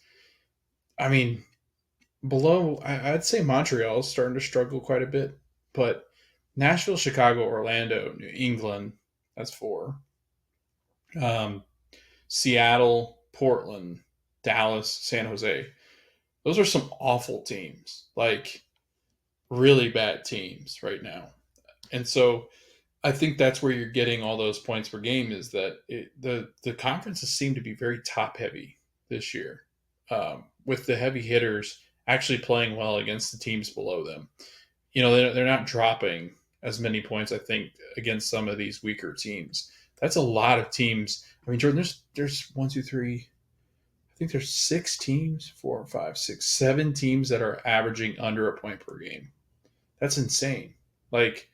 I mean, below, I'd say Montreal's starting to struggle quite a bit, but Nashville, Chicago, Orlando, New England, that's four. Um, Seattle, Portland, Dallas, San Jose. Those are some awful teams, like really bad teams right now. And so I think that's where you're getting all those points per game is that the conferences seem to be very top heavy this year, with the heavy hitters actually playing well against the teams below them. They're not dropping as many points, I think, against some of these weaker teams. That's a lot of teams. I mean, Jordan, there's one, two, three. I think there's six teams, four, five, six, seven teams that are averaging under a point per game. That's insane. Like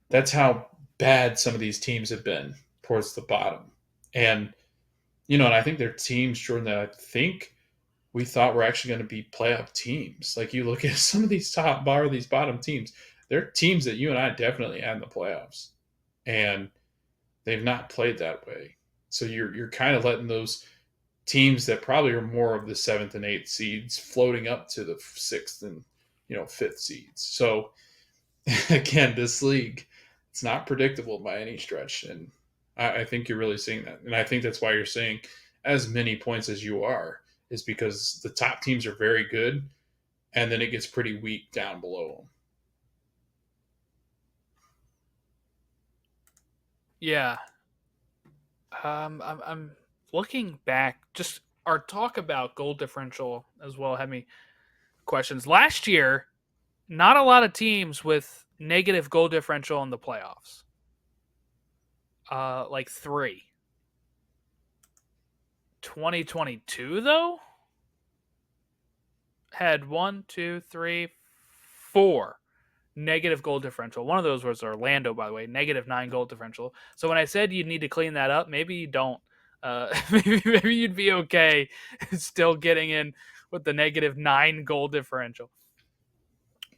that's how bad some of these teams have been towards the bottom. And I think they're teams, Jordan, that I think we thought were actually going to be playoff teams. Like you look at some of these top bar, these bottom teams, they're teams that you and I definitely had in the playoffs. And they've not played that way. So you're kind of letting those teams that probably are more of the seventh and eighth seeds floating up to the sixth and fifth seeds. So again, this league, it's not predictable by any stretch, and I think you're really seeing that. And I think that's why you're seeing as many points as you are, is because the top teams are very good, and then it gets pretty weak down below them. Yeah. I'm looking back. Just our talk about goal differential as well had me questions. Last year, not a lot of teams with negative goal differential in the playoffs. Like three. 2022 though had one, two, three, four negative goal differential. One of those was Orlando, by the way, -9 goal differential. So when I said you need to clean that up, maybe you don't. Maybe you'd be okay still getting in with the -9 goal differential.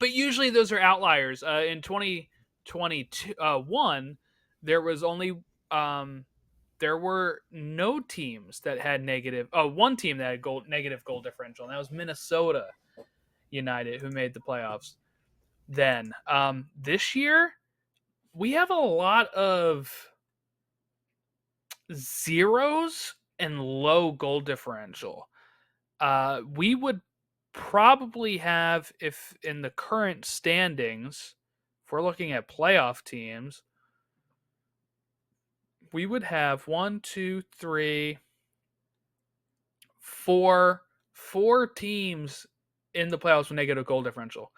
But usually those are outliers. In 2021, there was only there were no teams that had negative. Oh, one team that had negative goal differential, and that was Minnesota United, who made the playoffs. Then this year, we have a lot of zeros and low goal differential. We would probably have, if in the current standings, if we're looking at playoff teams, we would have one, two, three, four teams in the playoffs with negative goal differential,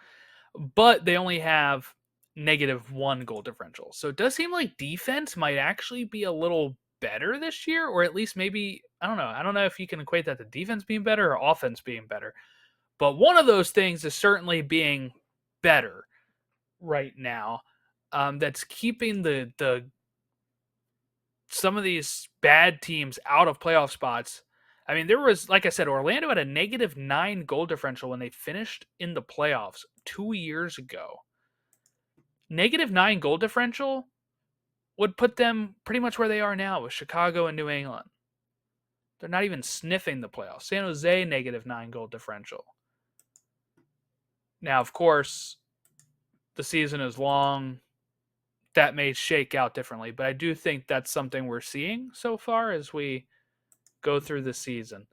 but they only have -1 goal differential. So it does seem like defense might actually be a little better this year, or at least maybe I don't know. I don't know if you can equate that to defense being better or offense being better, but one of those things is certainly being better right now. That's keeping the some of these bad teams out of playoff spots. I mean, there was, like I said, Orlando had a -9 goal differential when they finished in the playoffs 2 years ago. -9 goal differential would put them pretty much where they are now with Chicago and New England. They're not even sniffing the playoffs. San Jose, -9 goal differential. Now, of course, the season is long. That may shake out differently, but I do think that's something we're seeing so far as we go through the season.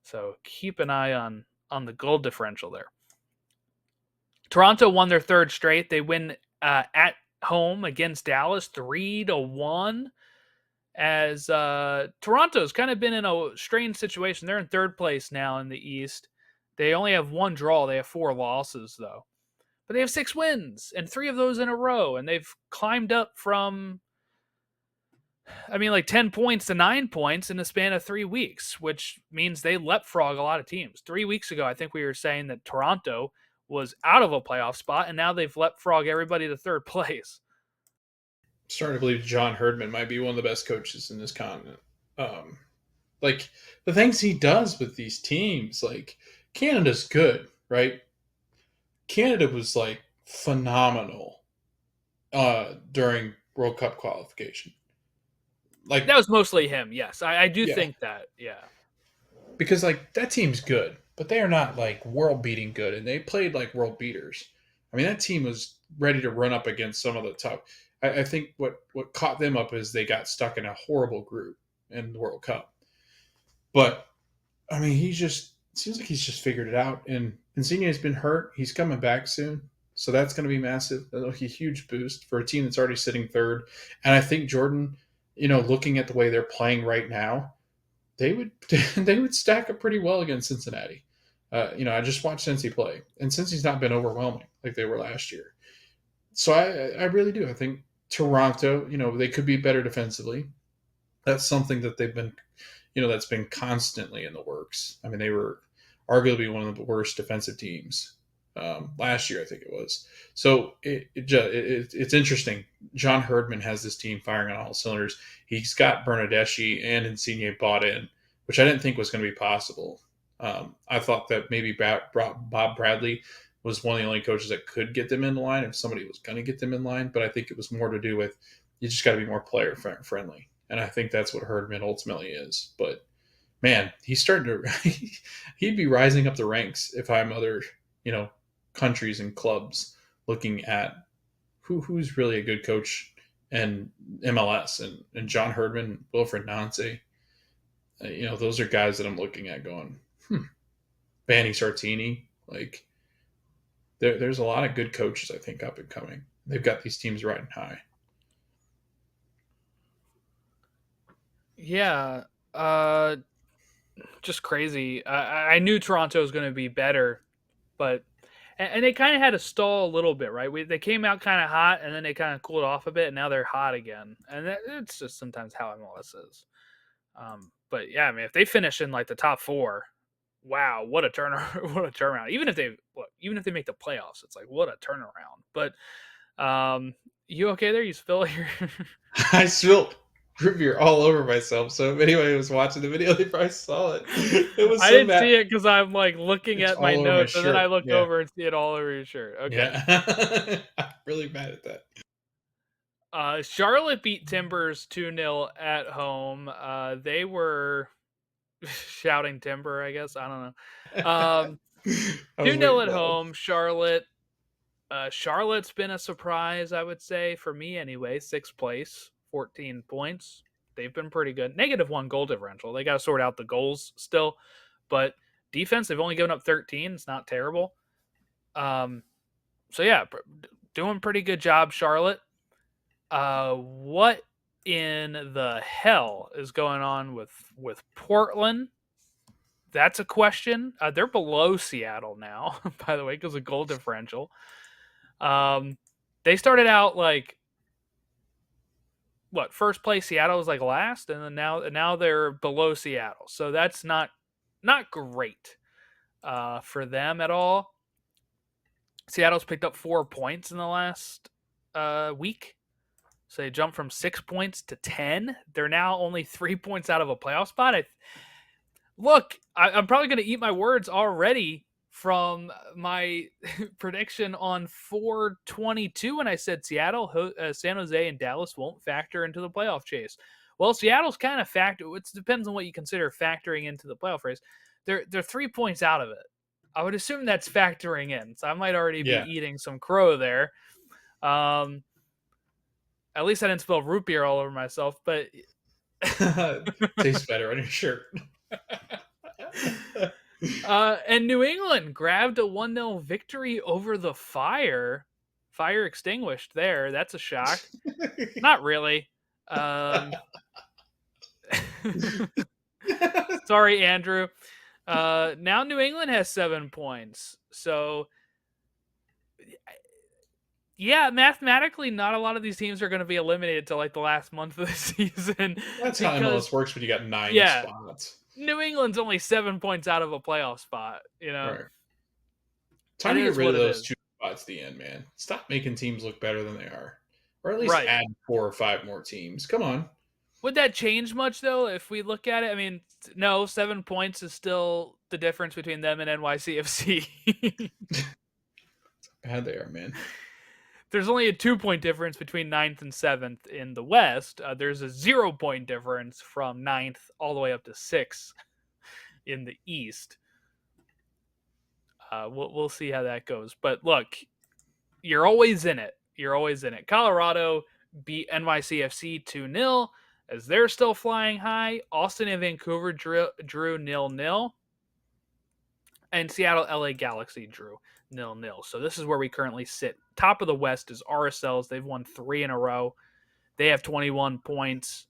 So keep an eye on the goal differential there. Toronto won their third straight. They win at home against Dallas 3-1. As Toronto's kind of been in a strange situation. They're in third place now in the East. They only have one draw. They have 4 losses though, but they have 6 wins and 3 of those in a row, and they've climbed up from, I mean, like 10 points to 9 points in a span of 3 weeks, which means they leapfrog a lot of teams. 3 weeks ago, I think we were saying that Toronto was out of a playoff spot, and now they've leapfrog everybody to third place. Starting to believe John Herdman might be one of the best coaches in this continent. Like the things he does with these teams, like Canada's good, right? Canada was like phenomenal during World Cup qualification. Like, That was mostly him. Yes, I do yeah, think that. Yeah. because like that team's good, but they are not like world beating good, and they played like world beaters. I mean, that team was ready to run up against some of the top. I think what caught them up is they got stuck in a horrible group in the World Cup. But I mean, he just seems like he's just figured it out. And Insigne's been hurt. He's coming back soon. So that's going to be massive. That'll be a huge boost for a team that's already sitting third. And I think Jordan, looking at the way they're playing right now, they would they would stack up pretty well against Cincinnati. I just watched Cincy play, and Cincy's not been overwhelming like they were last year. So I really do. I think Toronto, they could be better defensively. That's something that they've been that's been constantly in the works. I mean, they were arguably one of the worst defensive teams last year, I think it was. So it's interesting. John Herdman has this team firing on all cylinders. He's got Bernadeschi and Insigne bought in, which I didn't think was going to be possible. I thought that maybe Bob Bradley was one of the only coaches that could get them in line if somebody was going to get them in line, but I think it was more to do with you just got to be more player friendly. And I think that's what Herdman ultimately is. But man, he's starting to he'd be rising up the ranks if I'm other, countries and clubs looking at who's really a good coach and MLS and John Herdman, Wilfred Nancy. Those are guys that I'm looking at going, Vanni Sartini, like there's a lot of good coaches I think up and coming. They've got these teams riding high. Yeah. Just crazy. I knew Toronto was going to be better, but and they kind of had to stall a little bit, right? They came out kind of hot, and then they kind of cooled off a bit, and now they're hot again. And it's just sometimes how MLS is. But yeah, I mean, if they finish in like the top four, wow, what a what a turnaround! Even if they make the playoffs, it's like what a turnaround. But you okay there? You spill your I spilled root beer all over myself. So if anybody was watching the video, they probably saw it. It was I so didn't bad. see it because I'm like looking It's at my all over my notes, and then I shirt. look Yeah. over and see it all over your shirt. Okay. Yeah. I'm really mad at that. Charlotte beat Timbers 2-0 at home. They were shouting timber, I guess. I don't know. I was 2-0 waiting for at that one. home. Charlotte. Charlotte's been a surprise, I would say, for me anyway. 6th place, 14 points. They've been pretty good. -1 goal differential. They got to sort out the goals still, but defense, they've only given up 13. It's not terrible. So yeah, doing pretty good job, Charlotte. What in the hell is going on with Portland? That's a question. They're below Seattle now, by the way, because of goal differential. They started out like first place. Seattle was like last, and then now they're below Seattle. So that's not great for them at all. Seattle's picked up 4 points in the last week. So they jumped from 6 points to 10. They're now only 3 points out of a playoff spot. I'm probably going to eat my words already from my prediction on 4/22 when I said Seattle, San Jose, and Dallas won't factor into the playoff chase. Well, Seattle's kind of it depends on what you consider factoring into the playoff race. They're 3 points out of it. I would assume that's factoring in, so I might already be eating some crow there. At least I didn't spill root beer all over myself, but tastes better on your shirt. And New England grabbed a 1-0 victory over the Fire. Fire extinguished there. That's a shock. Not really. Sorry, Andrew. Now New England has 7 points. So, yeah, mathematically, not a lot of these teams are going to be eliminated till like the last month of the season. That's how MLS works when you got 9 spots. New England's only 7 points out of a playoff spot, Right. Time to get rid of those 2 spots at the end, man. Stop making teams look better than they are. Or at least add 4 or 5 more teams. Come on. Would that change much, though, if we look at it? I mean, no, 7 points is still the difference between them and NYCFC. That's how bad they are, man. there's only a 2-point difference between 9th and 7th in the West. There's a 0-point difference from 9th all the way up to 6th in the East. We'll see how that goes. But look, you're always in it. You're always in it. Colorado beat NYCFC 2-0 as they're still flying high. Austin and Vancouver drew 0-0. And Seattle LA Galaxy drew 0-0. So this is where we currently sit. Top of the West is RSLs. They've won 3 in a row. They have 21 points.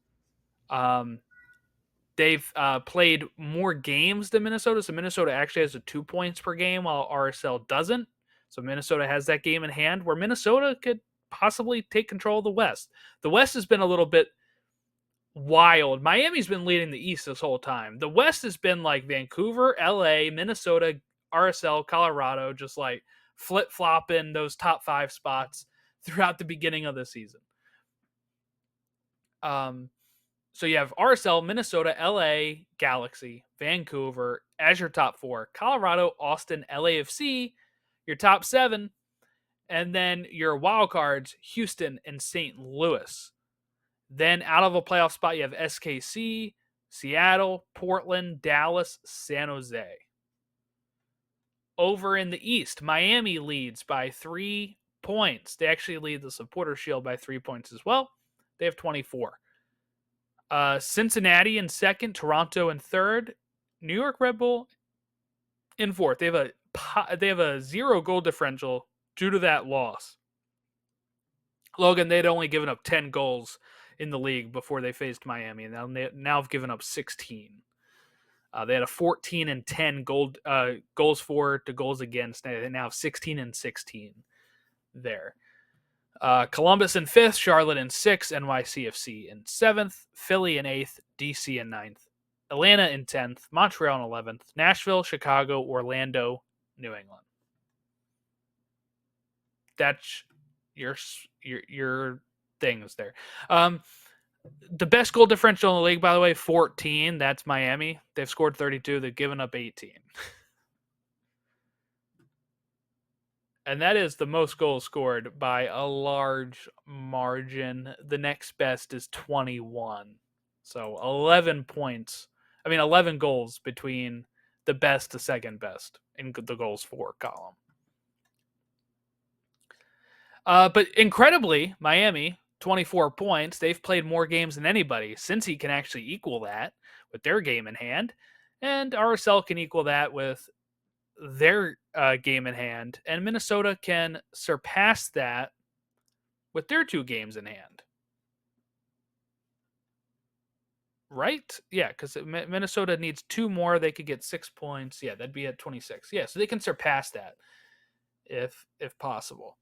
They've played more games than Minnesota. So Minnesota actually has a 2 points per game while RSL doesn't. So Minnesota has that game in hand where Minnesota could possibly take control of the West. The West has been a little bit wild. Miami's been leading the East this whole time. The West has been like Vancouver, LA, Minnesota, RSL, Colorado, just like flip-flopping those top 5 spots throughout the beginning of the season. So you have RSL, Minnesota, LA, Galaxy, Vancouver as your top 4, Colorado, Austin, LAFC, your top 7, and then your wild cards, Houston and St. Louis. Then out of a playoff spot, you have SKC, Seattle, Portland, Dallas, San Jose. Over in the East, Miami leads by 3 points. They actually lead the Supporter Shield by 3 points as well. They have 24. Cincinnati in second, Toronto in third, New York Red Bull in fourth. They have a 0 goal differential due to that loss. Logan, they'd only given up 10 goals in the league before they faced Miami, and they now have given up 16. They had a 14 and 10 goals for to goals against. They now have 16 and 16 there. Columbus in 5th, Charlotte in 6th, NYCFC in 7th, Philly in 8th, DC in 9th, Atlanta in 10th, Montreal in 11th, Nashville, Chicago, Orlando, New England. That's your things there. The best goal differential in the league, by the way, 14. That's Miami. They've scored 32. They've given up 18. And that is the most goals scored by a large margin. The next best is 21. So 11 goals between the best to second best in the goals for column. But incredibly, Miami, 24 points. They've played more games than anybody. Cincy can actually equal that with their game in hand. And RSL can equal that with their game in hand, and Minnesota can surpass that with their 2 games in hand. Right? Yeah, because Minnesota needs 2 more. They could get 6 points. Yeah, that'd be at 26. Yeah, so they can surpass that if possible.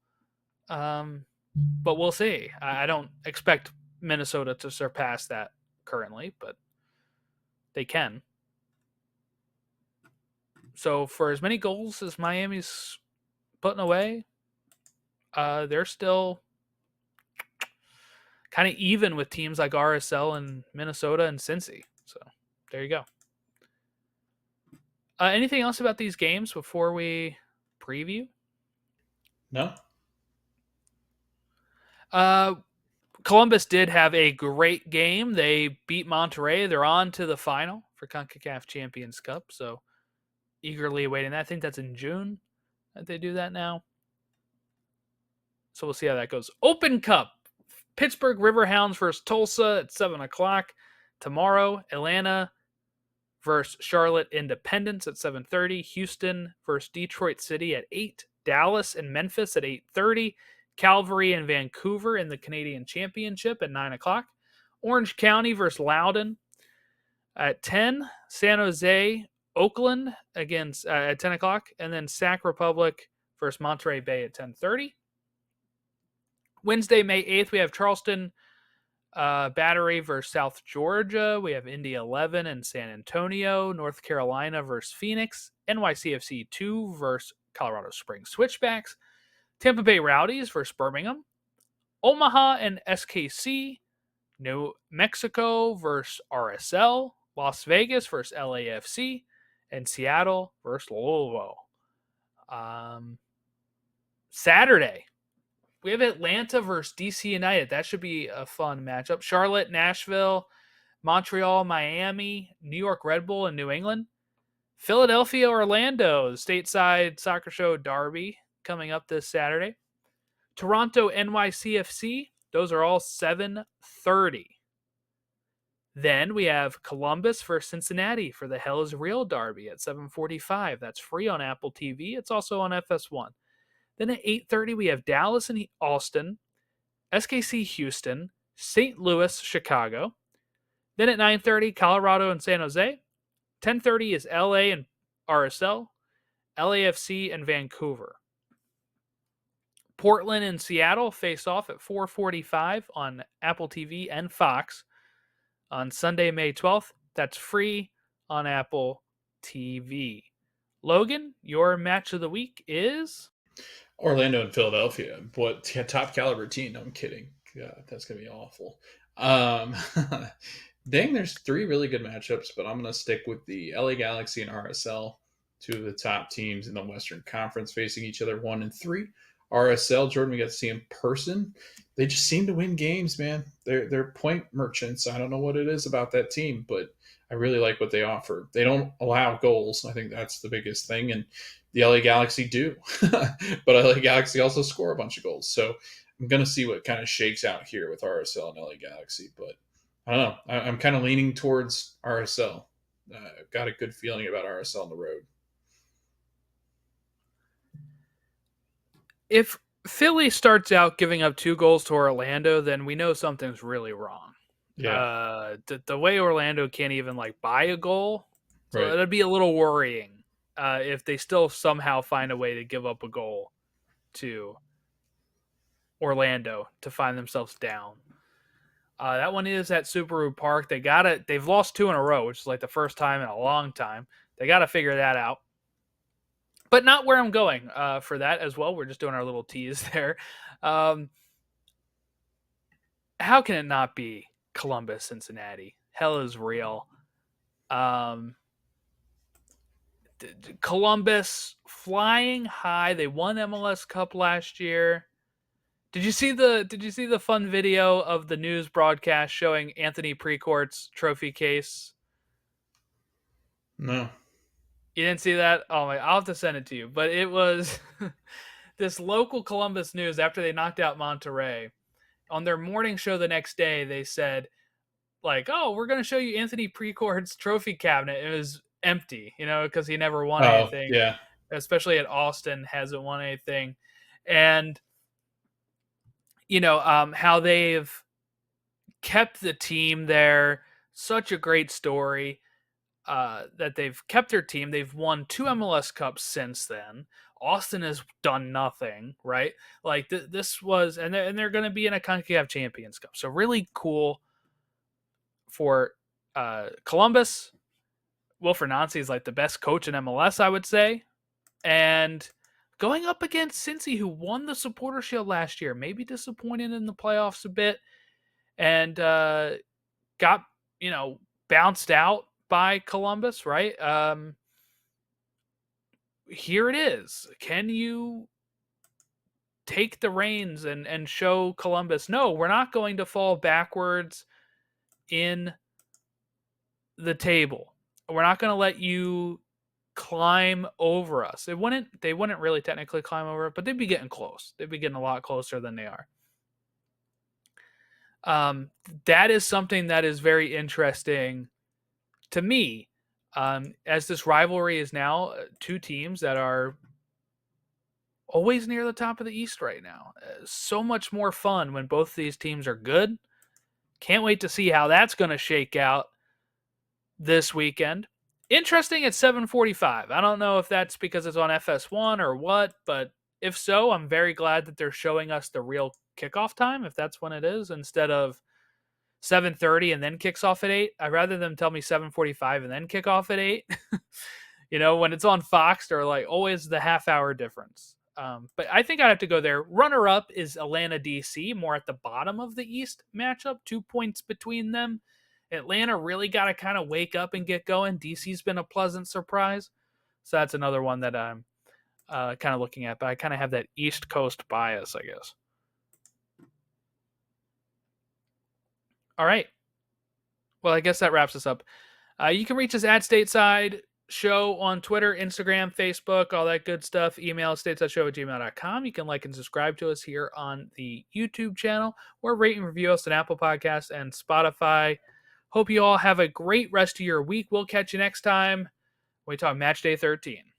But we'll see. I don't expect Minnesota to surpass that currently, but they can. So for as many goals as Miami's putting away, they're still kind of even with teams like RSL and Minnesota and Cincy. So there you go. Anything else about these games before we preview? No. Columbus did have a great game. They beat Monterrey. They're on to the final for CONCACAF Champions Cup. So eagerly awaiting that. I think that's in June that they do that now. So we'll see how that goes. Open Cup. Pittsburgh Riverhounds versus Tulsa at 7 o'clock. Tomorrow, Atlanta versus Charlotte Independence at 7:30. Houston versus Detroit City at 8. Dallas and Memphis at 8:30. Calvary and Vancouver in the Canadian Championship at 9 o'clock. Orange County versus Loudoun at 10. San Jose, Oakland against at 10 o'clock. And then Sac Republic versus Monterey Bay at 10:30. Wednesday, May 8th, we have Charleston Battery versus South Georgia. We have Indy 11 and San Antonio. North Carolina versus Phoenix. NYCFC 2 versus Colorado Springs Switchbacks. Tampa Bay Rowdies versus Birmingham. Omaha and SKC. New Mexico versus RSL. Las Vegas versus LAFC. And Seattle versus Louisville. Saturday, We have Atlanta versus DC United. That should be a fun matchup. Charlotte, Nashville, Montreal, Miami, New York Red Bull, and New England. Philadelphia, Orlando, stateside soccer show derby coming up this Saturday. Toronto, NYCFC. Those are all 7:30. Then we have Columbus versus Cincinnati for the Hell is Real derby at 7:45. That's free on Apple TV. It's also on FS1. Then at 8:30 we have Dallas and Austin, SKC Houston, St. Louis, Chicago. Then at 9:30 Colorado and San Jose. 10:30 is LA and RSL, LAFC and Vancouver. Portland and Seattle face off at 4:45 on Apple TV and Fox on Sunday, May 12th. That's free on Apple TV. Logan, your match of the week is Orlando and Philadelphia. What top caliber team? No, I'm kidding. God, that's gonna be awful. Dang, there's three really good matchups, but I'm gonna stick with the LA Galaxy and RSL, two of the top teams in the Western Conference facing each other, 1-3. RSL, Jordan, we got to see in person. They just seem to win games, man. They're point merchants. I don't know what it is about that team, but I really like what they offer. They don't allow goals. I think that's the biggest thing, and the LA Galaxy do. But LA Galaxy also score a bunch of goals. So I'm going to see what kind of shakes out here with RSL and LA Galaxy. But I don't know. I'm kind of leaning towards RSL. I've got a good feeling about RSL on the road. if Philly starts out giving up 2 goals to Orlando, then we know something's really wrong. Yeah. The way Orlando can't even like buy a goal, so Right. that'd be a little worrying if they still somehow find a way to give up a goal to Orlando to find themselves down. That one is at Subaru Park. They've lost 2 in a row, which is like the first time in a long time. They got to figure that out. But not where I'm going for that as well. We're just doing our little tease there. How can it not be Columbus, Cincinnati? Hell is real. Columbus flying high. They won MLS Cup last year. Did you see the fun video of the news broadcast showing Anthony Precourt's trophy case? No. You didn't see that? Oh my! I'll have to send it to you. But it was this local Columbus news after they knocked out Monterrey. On their morning show the next day, they said, like, "Oh, we're going to show you Anthony Precourt's trophy cabinet." It was empty, because he never won Oh, anything, yeah. especially at Austin, hasn't won anything, and how they've kept the team there. Such a great story. That they've kept their team. They've won 2 MLS Cups since then. Austin has done nothing, right? Like this was, and they're going to be in a CONCACAF Champions Cup. So really cool for Columbus. Wilfred Nancy is like the best coach in MLS, I would say, and going up against Cincy, who won the Supporter Shield last year, maybe disappointed in the playoffs a bit, and got bounced out by Columbus, right? Here it is. Can you take the reins and show Columbus, no, we're not going to fall backwards in the table. We're not going to let you climb over us. They wouldn't really technically climb over it, but they'd be getting close. They'd be getting a lot closer than they are. That is something that is very interesting to me, as this rivalry is now 2 teams that are always near the top of the East right now. So much more fun when both these teams are good. Can't wait to see how that's going to shake out this weekend. Interesting at 7:45. I don't know if that's because it's on FS1 or what, but if so, I'm very glad that they're showing us the real kickoff time, if that's when it is, instead of 7:30 and then kicks off at 8. I'd rather them tell me 7:45 and then kick off at 8. When it's on Fox, they're like always the half-hour difference. But I think I have to go there. Runner-up is Atlanta DC, more at the bottom of the East matchup, 2 points between them. Atlanta really got to kind of wake up and get going. DC's been a pleasant surprise. So that's another one that I'm kind of looking at. But I kind of have that East Coast bias, I guess. All right. Well, I guess that wraps us up. You can reach us at Stateside Show on Twitter, Instagram, Facebook, all that good stuff. Email statesideShow@gmail.com. You can like and subscribe to us here on the YouTube channel, or rate and review us on Apple Podcasts and Spotify. Hope you all have a great rest of your week. We'll catch you next time when we talk Match Day 13.